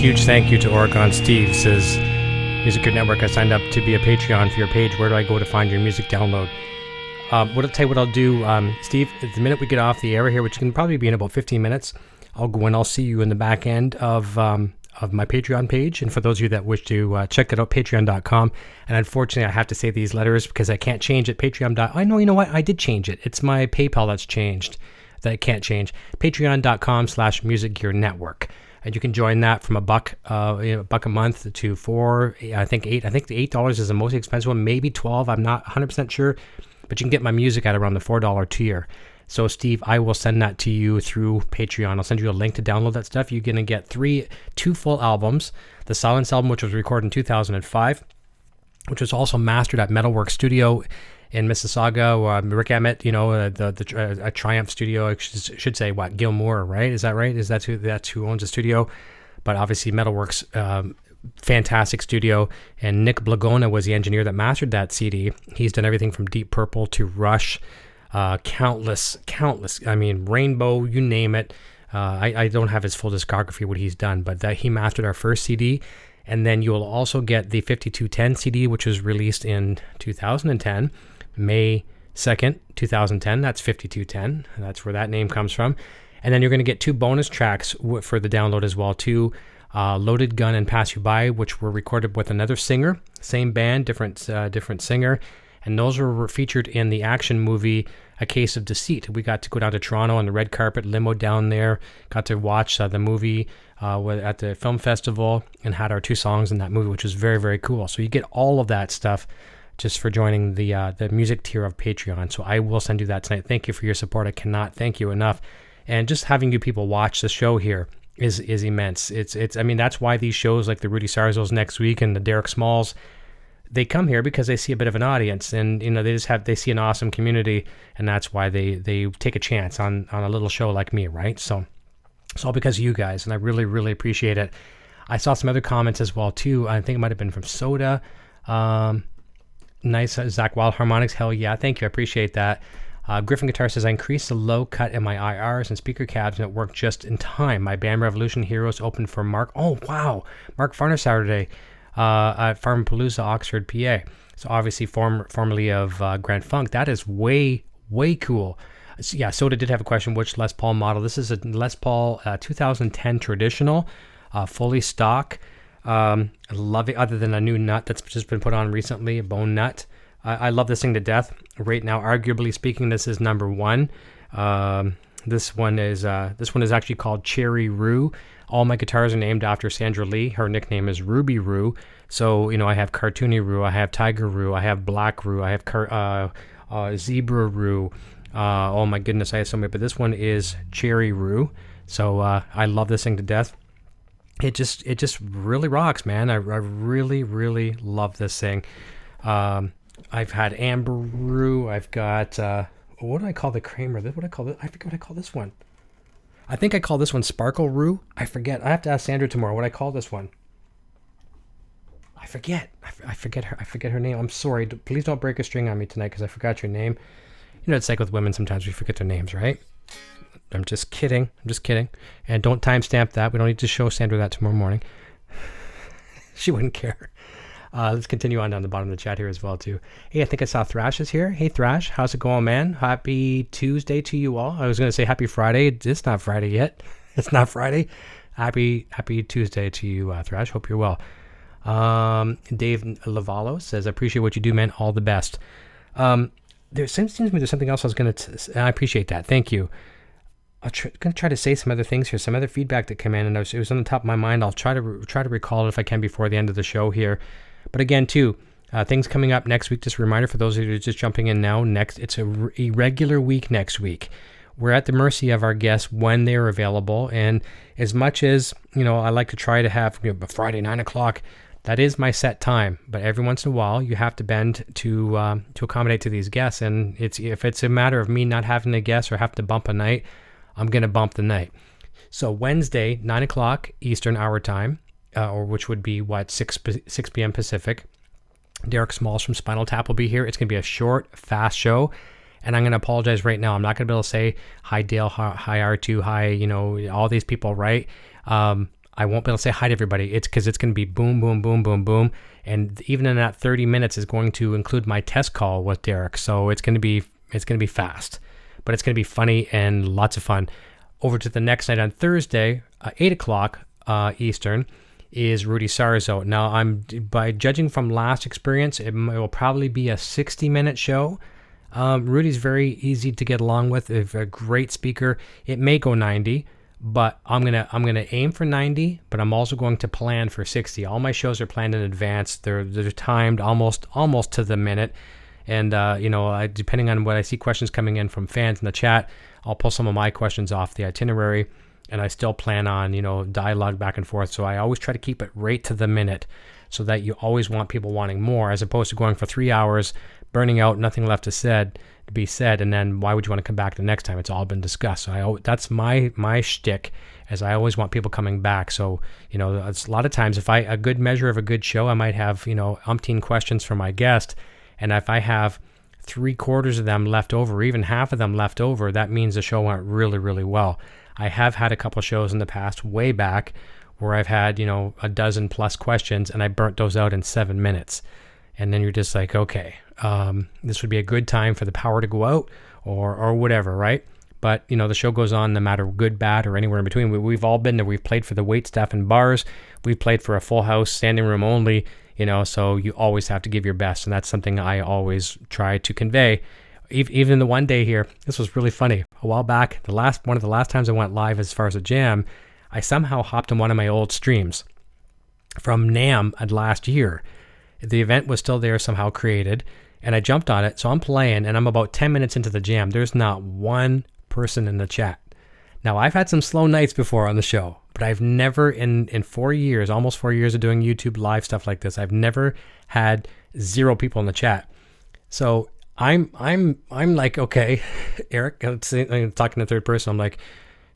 Huge thank you to Oregon Steve. Says Music Gear Network, I signed up to be a Patreon for your page. Where do I go to find your music download? I'll tell you what I'll do, Steve. At the minute we get off the air here, which can probably be in about 15 minutes, I'll go and I'll see you in the back end of my Patreon page. And for those of you that wish to check that out, patreon.com. And unfortunately, I have to say these letters because I can't change it. I know, you know what? I did change it. It's my PayPal that's changed that I can't change. Patreon.com/Music Gear Network. And you can join that from $1 a month to $4, I think $8. I think the $8 is the most expensive one, maybe $12. I'm not 100% sure, but you can get my music at around the $4 tier. So Steve, I will send that to you through Patreon. I'll send you a link to download that stuff. You're going to get two full albums. The Silence album, which was recorded in 2005, which was also mastered at Metalworks Studio in Mississauga. Rick Emmett, a Triumph studio, I should say, Gilmore, right? Is that right? That's who owns the studio? But obviously Metalworks, fantastic studio. And Nick Blagona was the engineer that mastered that CD. He's done everything from Deep Purple to Rush, countless, I mean, Rainbow, you name it. I don't have his full discography, what he's done, but that he mastered our first CD. And then you'll also get the 5210 CD, which was released in 2010, May 2nd, 2010. That's 5210. That's where that name comes from. And then you're going to get 2 bonus tracks for the download as well, too. Loaded Gun and Pass You By, which were recorded with another singer, same band, different singer. And those were featured in the action movie A Case of Deceit. We got to go down to Toronto on the red carpet, limo down there, got to watch the movie at the film festival, and had our 2 songs in that movie, which was very, very cool. So you get all of that stuff just for joining the music tier of Patreon. So I will send you that tonight. Thank you for your support. I cannot thank you enough. And just having you people watch the show here is immense. I mean, that's why these shows like the Rudy Sarzos next week and the Derek Smalls, they come here because they see a bit of an audience, and they see an awesome community, and that's why they take a chance on a little show like me, right? So it's all because of you guys, and I really, really appreciate it. I saw some other comments as well too. I think it might have been from Soda. Nice, Zach Wild Harmonics. Hell yeah, thank you. I appreciate that. Griffin Guitar says, I increased the low cut in my IRs and speaker cabs, and it worked just in time. My Band Revolution Heroes opened for Mark. Oh wow, Mark Farner Saturday. At Farmapalooza, Oxford, PA. So obviously formerly of Grand Funk. That is way, way cool. So, yeah, Soda did have a question, which Les Paul model. This is a Les Paul 2010 traditional, fully stock. I love it, other than a new nut that's just been put on recently, a bone nut. I love this thing to death. Right now, arguably speaking, this is number 1. This one is actually called Cherry Rue. All my guitars are named after Sandra Lee. Her nickname is Ruby Rue. So, I have Cartoony Rue, I have Tiger Rue, I have Black Rue, I have Zebra Rue. Oh my goodness, I have so many. But this one is Cherry Rue. So I love this thing to death. It just really rocks, man. I really, really love this thing. I've had Amber Rue. I've got, what do I call the Kramer? What do I call it? I forget what I call this one. I think I call this one Sparkle Rue. I forget. I have to ask Sandra tomorrow what I call this one. I forget. I forget her name. I'm sorry. Please don't break a string on me tonight because I forgot your name. It's like with women, sometimes we forget their names, right? I'm just kidding. And don't timestamp that. We don't need to show Sandra that tomorrow morning. She wouldn't care. Let's continue on down the bottom of the chat here as well, too. Hey, I think I saw Thrash is here. Hey, Thrash, how's it going, man? Happy Tuesday to you all. I was going to say happy Friday. It's not Friday yet. It's not Friday. Happy Tuesday to you, Thrash. Hope you're well. Dave Lavallo says, I appreciate what you do, man. All the best. There seems to me there's something else I was going to... I appreciate that. Thank you. I'm going to try to say some other things here, some other feedback that came in, and it was on the top of my mind. I'll try to recall it if I can before the end of the show here. But again, too, things coming up next week. Just a reminder for those of you who are just jumping in now. It's a regular week next week. We're at the mercy of our guests when they're available. And as much as, I like to try to have Friday, 9 o'clock, that is my set time. But every once in a while, you have to bend to accommodate to these guests. And if it's a matter of me not having a guest or have to bump a night, I'm going to bump the night. So Wednesday, 9 o'clock Eastern Hour Time, or which would be 6 p.m. Pacific. Derek Smalls from Spinal Tap will be here. It's going to be a short, fast show. And I'm going to apologize right now. I'm not going to be able to say hi, Dale, hi, R2, hi, all these people, right? I won't be able to say hi to everybody. It's because it's going to be boom, boom, boom, boom, boom. And even in that 30 minutes is going to include my test call with Derek. So it's going to be fast, but it's going to be funny and lots of fun. Over to the next night on Thursday, 8 o'clock Eastern, is Rudy Sarzo. Now, by judging from last experience, it will probably be a 60-minute show. Rudy's very easy to get along with, a great speaker. It may go 90, but I'm gonna aim for 90, but I'm also going to plan for 60. All my shows are planned in advance. They're timed almost to the minute. And depending on what I see questions coming in from fans in the chat, I'll pull some of my questions off the itinerary, and I still plan on dialogue back and forth. So I always try to keep it right to the minute, so that you always want people wanting more, as opposed to going for 3 hours, burning out, nothing left to be said, and then why would you want to come back the next time? It's all been discussed. So that's my shtick, as I always want people coming back. So it's a lot of times, if a good measure of a good show, I might have umpteen questions for my guest, and if I have 3/4 of them left over, or even half of them left over, that means the show went really, really well. I have had a couple shows in the past, way back, where I've had a dozen plus questions, and I burnt those out in 7 minutes. And then you're just like, okay, this would be a good time for the power to go out, or whatever, right? But the show goes on no matter good, bad, or anywhere in between. We've all been there. We've played for the wait staff in bars. We've played for a full house, standing room only. So you always have to give your best, and that's something I always try to convey. Even the one day here, this was really funny. A while back, one of the last times I went live as far as a jam, I somehow hopped on one of my old streams from NAMM at last year. The event was still there, somehow created, and I jumped on it. So I'm playing, and I'm about 10 minutes into the jam. There's not one person in the chat. Now, I've had some slow nights before on the show, but I've never, in 4 years, almost 4 years of doing YouTube live stuff like this, I've never had 0 people in the chat. So I'm like, okay, Eric, I'm talking to third person. I'm like,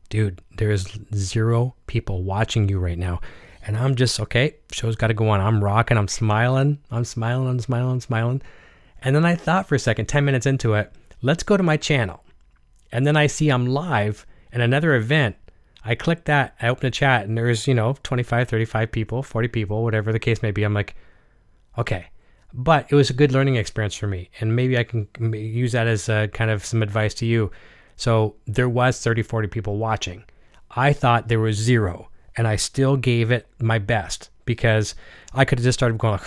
dude, there's 0 people watching you right now. And I'm just, okay, show's got to go on. I'm rocking. I'm smiling. And then I thought for a second, 10 minutes into it, let's go to my channel. And then I see I'm live in another event. I click that, I open a chat, and there's, 25, 35 people, 40 people, whatever the case may be. I'm like, okay. But it was a good learning experience for me. And maybe I can use that as kind of some advice to you. So there was 30, 40 people watching. I thought there was 0. And I still gave it my best, because I could have just started going,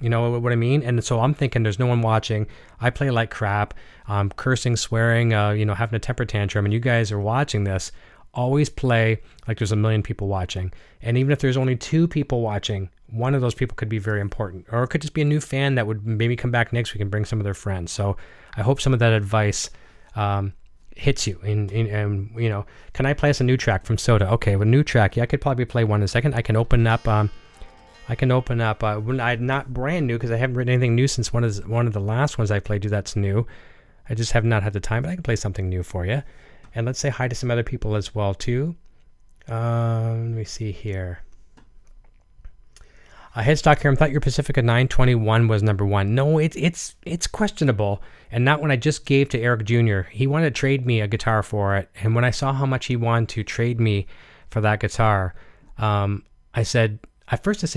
you know what I mean? And so I'm thinking there's no one watching. I play like crap. I'm cursing, swearing, having a temper tantrum. And you guys are watching this. Always play like there's a million people watching. And even if there's only 2 people watching, one of those people could be very important. Or it could just be a new fan that would maybe come back next week and bring some of their friends. So I hope some of that advice hits you. And can I play us a new track from Soda? Okay, with new track, yeah, I could probably play one in a second. I can open up not brand new, because I haven't written anything new since one of the last ones I played you that's new. I just have not had the time, but I can play something new for you. And let's say hi to some other people as well too. Let me see here. Headstock here. I thought your Pacifica 921 was number 1. No, it's questionable, and not when I just gave to Eric Jr. He wanted to trade me a guitar for it, and when I saw how much he wanted to trade me for that guitar, I said,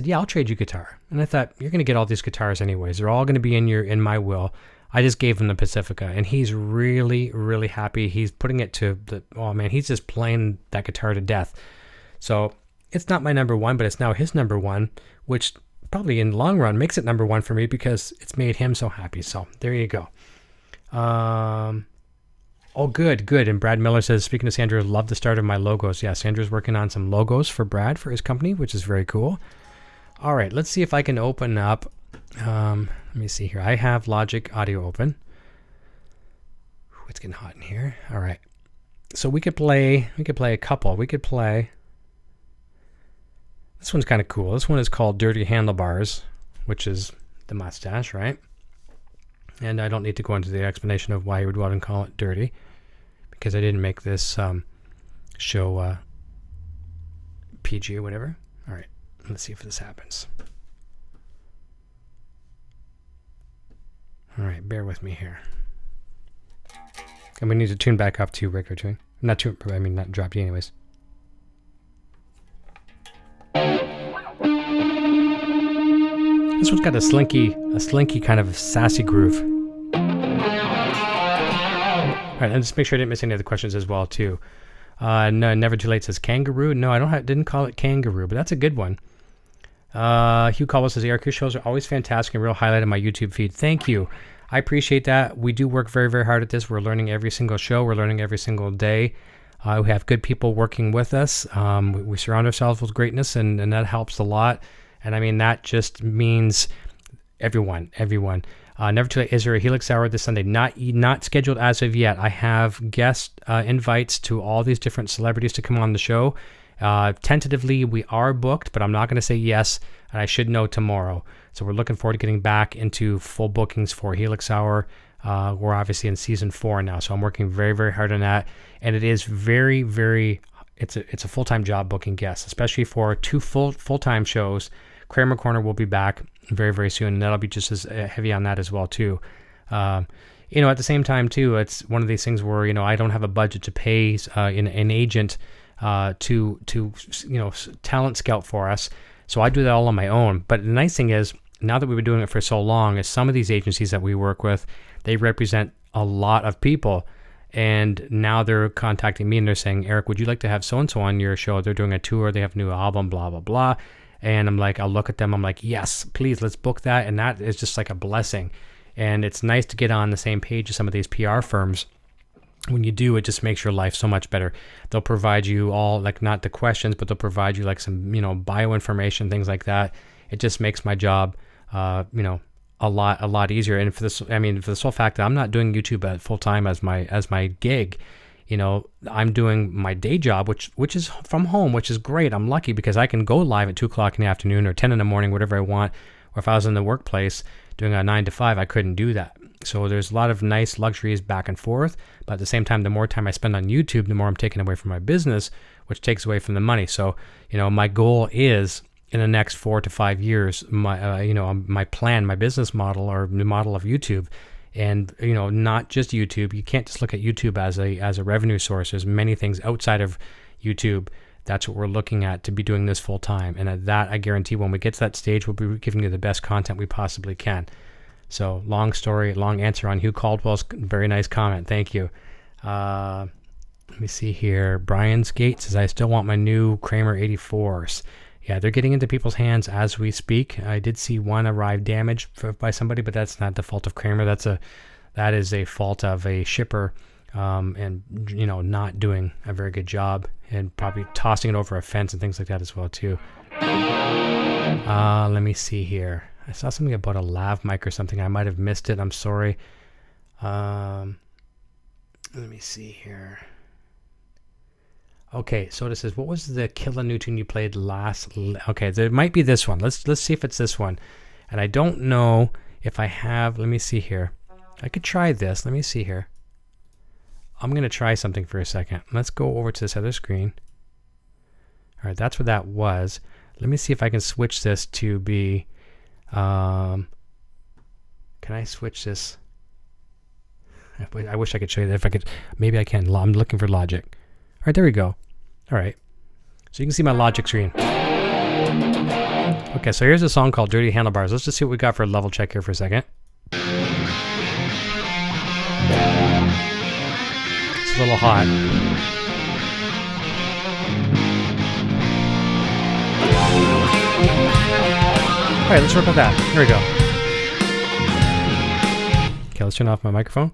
yeah, I'll trade you guitar. And I thought, you're going to get all these guitars anyways. They're all going to be in my will. I just gave him the Pacifica, and he's really, really happy. He's putting it to he's just playing that guitar to death. So it's not my number 1, but it's now his number 1, which probably in the long run makes it number 1 for me, because it's made him so happy. So there you go. Good. And Brad Miller says, speaking of Sandra, love the start of my logos. Yeah, Sandra's working on some logos for Brad for his company, which is very cool. All right, let's see if I can open up. Let me see here. I have Logic Audio open. It's getting hot in here. All right. So we could play a couple. We could play. This one's kind of cool. This one is called Dirty Handlebars, which is the mustache, right? And I don't need to go into the explanation of why you would want to call it dirty, because I didn't make this show PG or whatever. All right, let's see if this happens. All right, bear with me here. And we need to tune back up to regular tune. Not drop D anyways. This one's got a slinky kind of sassy groove. All right, and just make sure I didn't miss any other questions as well too. No, Never Too Late says kangaroo. No, didn't call it kangaroo, but that's a good one. Hugh Caldwell says, Eric, your shows are always fantastic and real highlight of my YouTube feed. Thank you. I appreciate that. We do work very, very hard at this. We're learning every single show. We're learning every single day. We have good people working with us. We surround ourselves with greatness, and that helps a lot. And I mean, that just means everyone. Never too late. Is there a Helix Hour this Sunday? Not scheduled as of yet. I have guest invites to all these different celebrities to come on the show. Tentatively, we are booked, but I'm not going to say yes, and I should know tomorrow. So we're looking forward to getting back into full bookings for Helix Hour. We're obviously in season 4 now, so I'm working very, very hard on that. And it is very, very, it's a full-time job booking guests, especially for 2 full-time shows. Kramer Corner will be back very, very soon, and that'll be just as heavy on that as well too. At the same time too, it's one of these things where I don't have a budget to pay an agent to talent scout for us, so I do that all on my own. But the nice thing is, now that we've been doing it for so long, is some of these agencies that we work with, they represent a lot of people, and now they're contacting me and they're saying, Eric, would you like to have so and so on your show? They're doing a tour, they have a new album, blah blah blah. And I'm like, I'll look at them, I'm like, yes, please, let's book that. And that is just like a blessing. And it's nice to get on the same page as some of these PR firms. When you do, it just makes your life so much better. They'll provide you all, like, not the questions, but they'll provide you like some, bio information, things like that. It just makes my job, a lot easier. And for the sole fact that I'm not doing YouTube at full time as my gig, I'm doing my day job, which is from home, which is great. I'm lucky because I can go live at 2:00 in the afternoon or 10 in the morning, whatever I want. Or if I was in the workplace doing a 9 to 5, I couldn't do that. So there's a lot of nice luxuries back and forth. But at the same time, the more time I spend on YouTube, the more I'm taking away from my business, which takes away from the money. So, my goal is in the next 4 to 5 years, my plan, my business model, or the model of YouTube. And, not just YouTube. You can't just look at YouTube as a revenue source. There's many things outside of YouTube. That's what we're looking at, to be doing this full time. And at that, I guarantee when we get to that stage, we'll be giving you the best content we possibly can. So long answer on Hugh Caldwell's very nice comment. Thank you. Let me see here. Brian's Gate says, I still want my new Kramer 84s. Yeah, they're getting into people's hands as we speak. I did see one arrive damaged by somebody, but that's not the fault of Kramer. That is a fault of a shipper, and not doing a very good job, and probably tossing it over a fence and things like that as well too. Let me see here. I saw something about a lav mic or something. I might have missed it. I'm sorry. Let me see here. Okay, so this is, what was the kilonewton you played last? Okay, there might be this one. Let's see if it's this one. And I don't know if I have, let me see here. I could try this. Let me see here. I'm going to try something for a second. Let's go over to this other screen. All right, that's what that was. Let me see if I can switch this to be, can I switch this? I wish I could show you that. If I could, maybe I can. I'm looking for Logic. All right, there we go. All right. So you can see my Logic screen. Okay, so here's a song called Dirty Handlebars. Let's just see what we got for a level check here for a second. It's a little hot. All right, let's work with that. Here we go. Okay, let's turn off my microphone.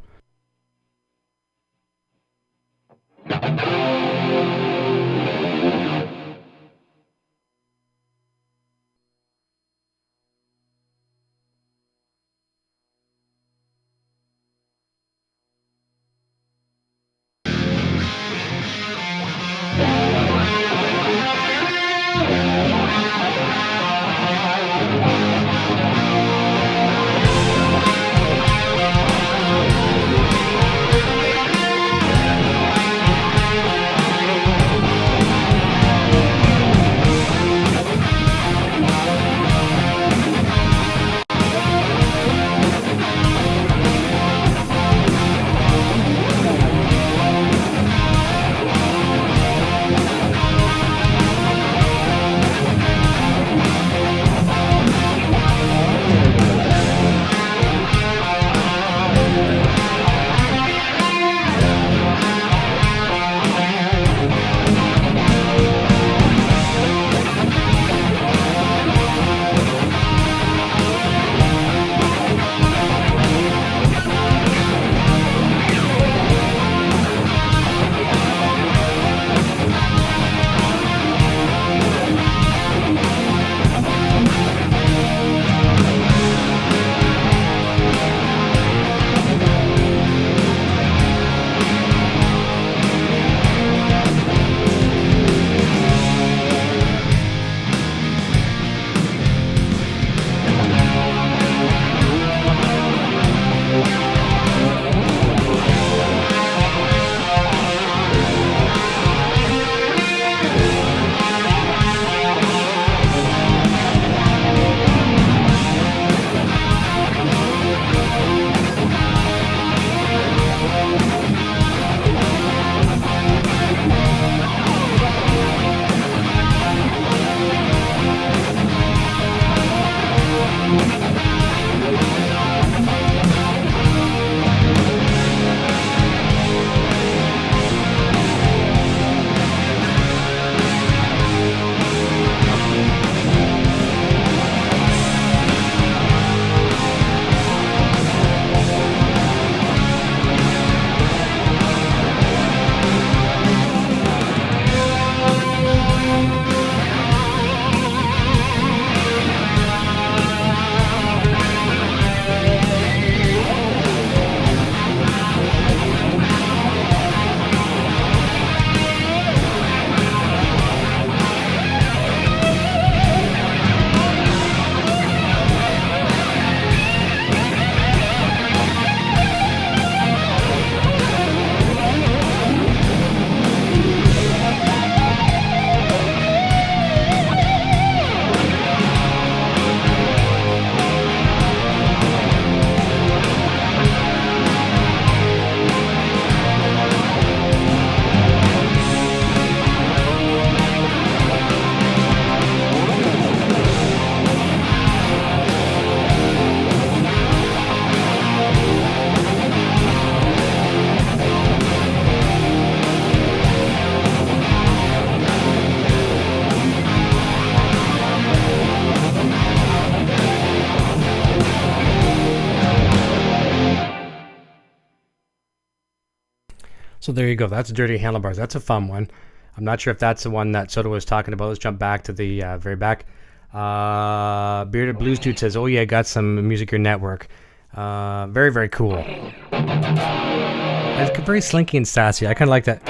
So there you go. That's Dirty Handlebars. That's a fun one. I'm not sure if that's the one that Soto was talking about. Let's jump back to the very back. Bearded Blues Dude says, oh yeah, got some Music Your Network. Very, very cool. It's very slinky and sassy. I kind of like that.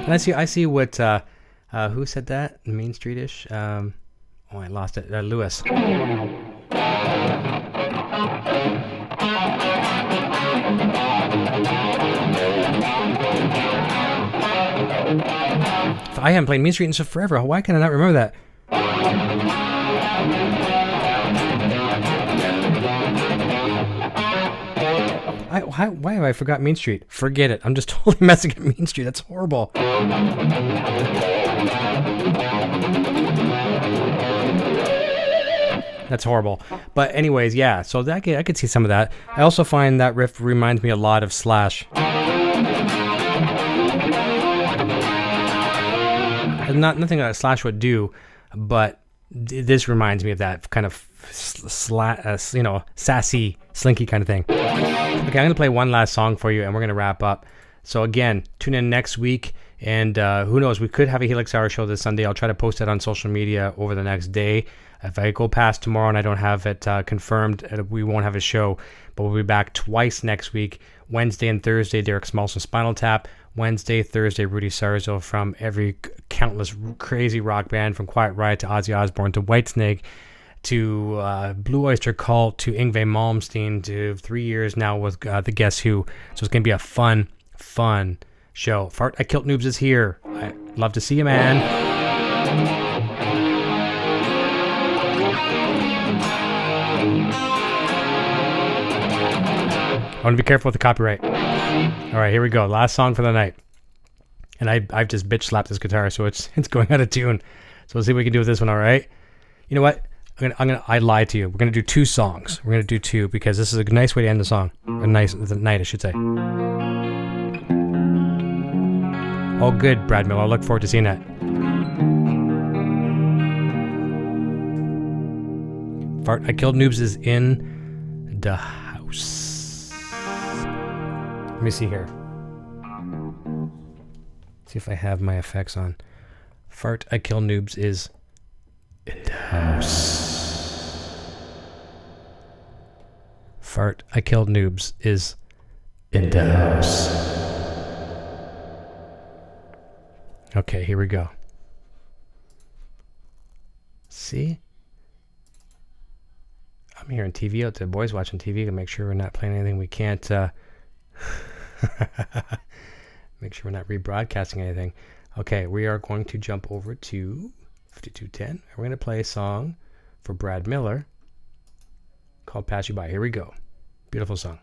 And I see what, who said that? Main Street-ish? I lost it. Lewis. I haven't played Mean Street in forever. Why can I not remember that? Why have I forgot Mean Street? Forget it. I'm just totally messing up Mean Street. That's horrible. That's horrible. But anyways, yeah. So I could see some of that. I also find that riff reminds me a lot of Slash. Nothing that Slash would do, but this reminds me of that kind of sassy, slinky kind of thing. Okay, I'm going to play one last song for you, and we're going to wrap up. So again, tune in next week, and who knows, we could have a Helix Hour show this Sunday. I'll try to post that on social media over the next day. If I go past tomorrow and I don't have it confirmed, we won't have a show, but we'll be back twice next week. Wednesday and Thursday, Derek Smalls from Spinal Tap. Wednesday, Thursday, Rudy Sarzo from every countless crazy rock band, from Quiet Riot to Ozzy Osbourne to Whitesnake to Blue Oyster Cult to Yngwie Malmsteen to 3 years now with the Guess Who. So it's going to be a fun show. Fart I Killed Noobs is here. I'd love to see you, man. I want to be careful with the copyright. All right, here we go. Last song for the night. And I've just bitch slapped this guitar, so it's going out of tune. So we'll see what we can do with this one. All right. You know what? I lied to you. We're gonna do 2 songs. We're gonna do 2 because this is a nice way to end the song. The night, I should say. Oh, good, Brad Miller. I look forward to seeing that. Fart I Killed Noobs is in the house. Let me see here. See if I have my effects on. Fart I Kill Noobs is in the house. Fart I Killed Noobs is in the house. Okay, here we go. See? I'm hearing TV out there. Boys watching TV to make sure we're not playing anything we can't... make sure we're not rebroadcasting anything. Okay, we are going to jump over to 5210. We're going to play a song for Brad Miller called Pass You By. Here we go. Beautiful song.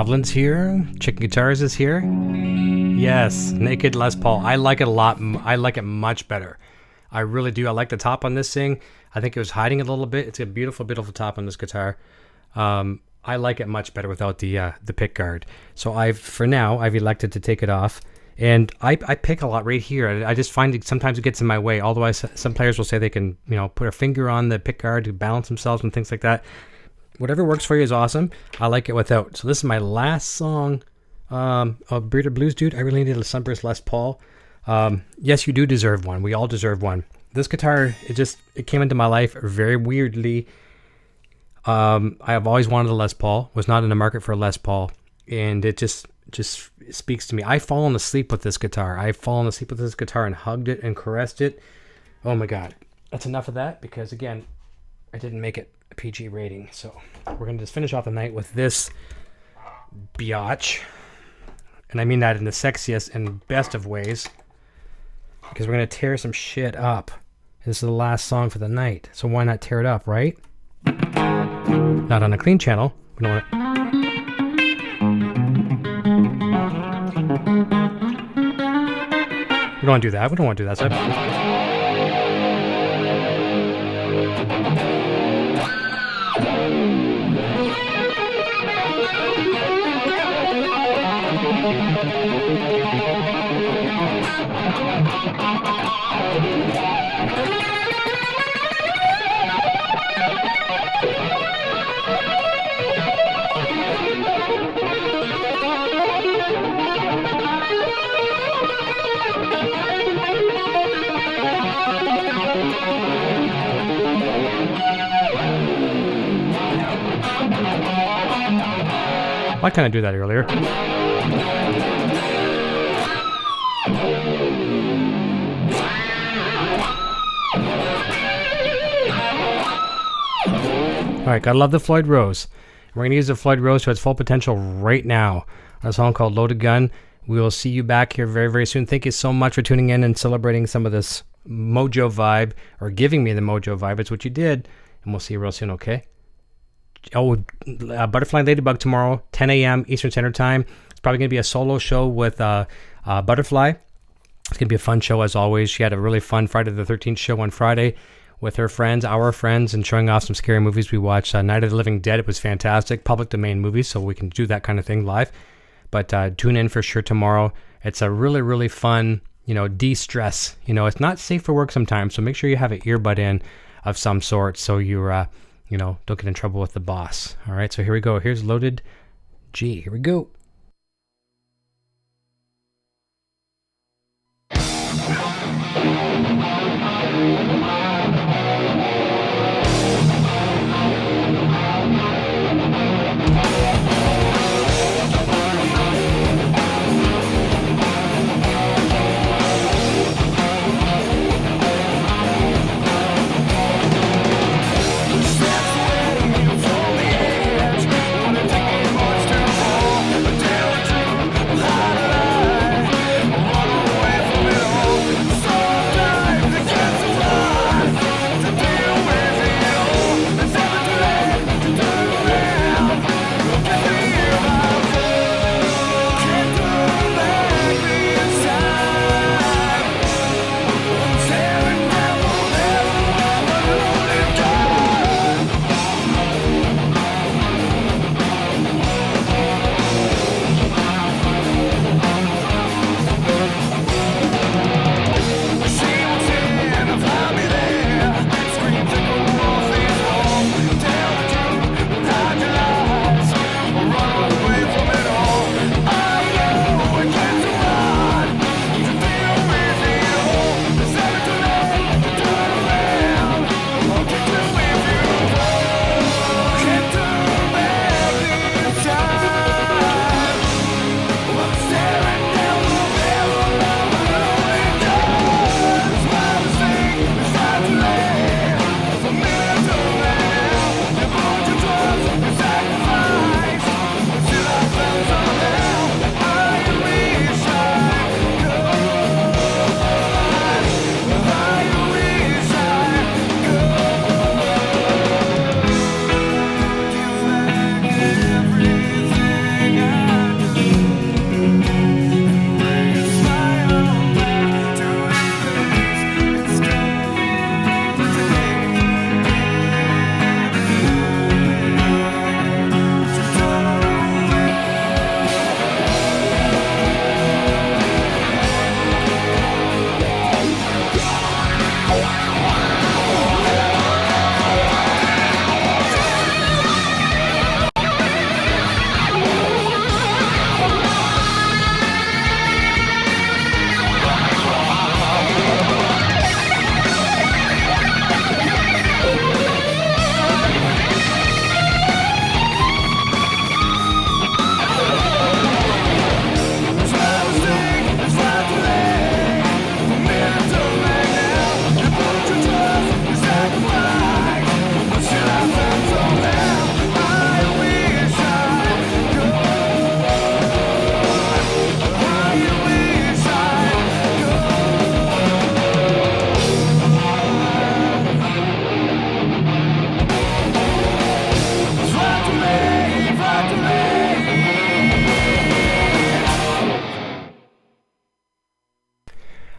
Davlin's here. Chicken Guitars is here. Yes, Naked Les Paul. I like it a lot. I like it much better. I really do. I like the top on this thing. I think it was hiding a little bit. It's a beautiful, beautiful top on this guitar. I like it much better without the pick guard. So for now, I've elected to take it off. And I pick a lot right here. I just find it sometimes it gets in my way. Although some players will say they can, put a finger on the pick guard to balance themselves and things like that. Whatever works for you is awesome. I like it without. So this is my last song of Bearded Blues Dude. I really needed a Sunburst Les Paul. Yes, you do deserve one. We all deserve one. This guitar, it came into my life very weirdly. I have always wanted a Les Paul. Was not in the market for a Les Paul, and it just speaks to me. I've fallen asleep with this guitar. I've fallen asleep with this guitar and hugged it and caressed it. Oh my God. That's enough of that because, again, I didn't make it a PG rating. So we're going to just finish off the night with this biatch. And I mean that in the sexiest and best of ways because we're going to tear some shit up. This is the last song for the night. So why not tear it up, right? Not on a clean channel. We don't want to... We don't want to do that. We don't want to do that. So why can't I do that earlier? Alright, gotta love the Floyd Rose. We're going to use the Floyd Rose to its full potential right now on a song called Loaded Gun. We will see you back here very, very soon. Thank you so much for tuning in and celebrating some of this mojo vibe, or giving me the mojo vibe. It's what you did. And we'll see you real soon, okay? Oh, Butterfly Ladybug tomorrow, 10 a.m. Eastern Standard Time. It's probably going to be a solo show with Butterfly. It's going to be a fun show as always. She had a really fun Friday the 13th show on Friday with her friends, our friends, and showing off some scary movies. We watched Night of the Living Dead. It was fantastic. Public domain movies, so we can do that kind of thing live. But tune in for sure tomorrow. It's a really, really fun, de-stress. It's not safe for work sometimes, so make sure you have an earbud in of some sort so you're... don't get in trouble with the boss. All right, so here we go. Here's Loaded G. Here we go.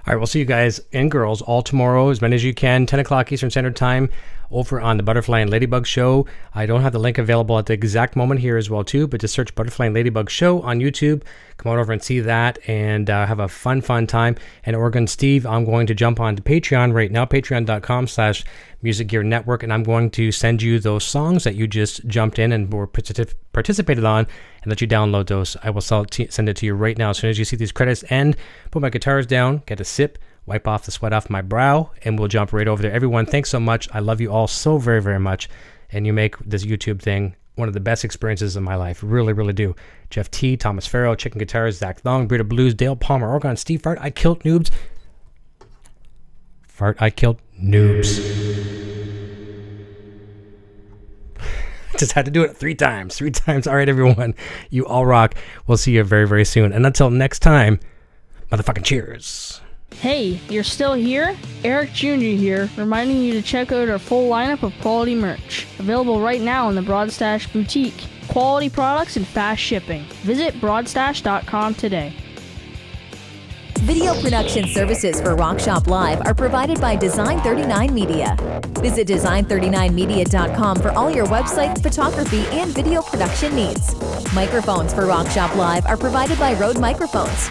All right, we'll see you guys and girls all tomorrow, as many as you can, 10 o'clock Eastern Standard Time, over on the Butterfly and Ladybug Show. I don't have the link available at the exact moment here as well, too, but just search Butterfly and Ladybug Show on YouTube. Come on over and see that and have a fun time. And Oregon Steve, I'm going to jump on to Patreon right now, patreon.com/Music Gear Network, and I'm going to send you those songs that you just jumped in and were participated on and let you download those. I will send it to you right now as soon as you see these credits end. Put my guitars down, get a sip, wipe off the sweat off my brow, and we'll jump right over there. Everyone, thanks so much. I love you all so very, very much. And you make this YouTube thing one of the best experiences of my life. Really, really do. Jeff T, Thomas Farrell, Chicken Guitars, Zach Long, Brita Blues, Dale Palmer, Oregon Steve, Fart I Killed Noobs. Fart I Killed Noobs. Just had to do it 3 times. 3 times. All right, everyone. You all rock. We'll see you very, very soon. And until next time, motherfucking cheers. Hey, you're still here? Eric Jr. here, reminding you to check out our full lineup of quality merch. Available right now in the Broadstash Boutique. Quality products and fast shipping. Visit broadstash.com today. Video production services for Rock Shop Live are provided by Design 39 Media. Visit design39media.com for all your website, photography, and video production needs. Microphones for Rock Shop Live are provided by Rode Microphones.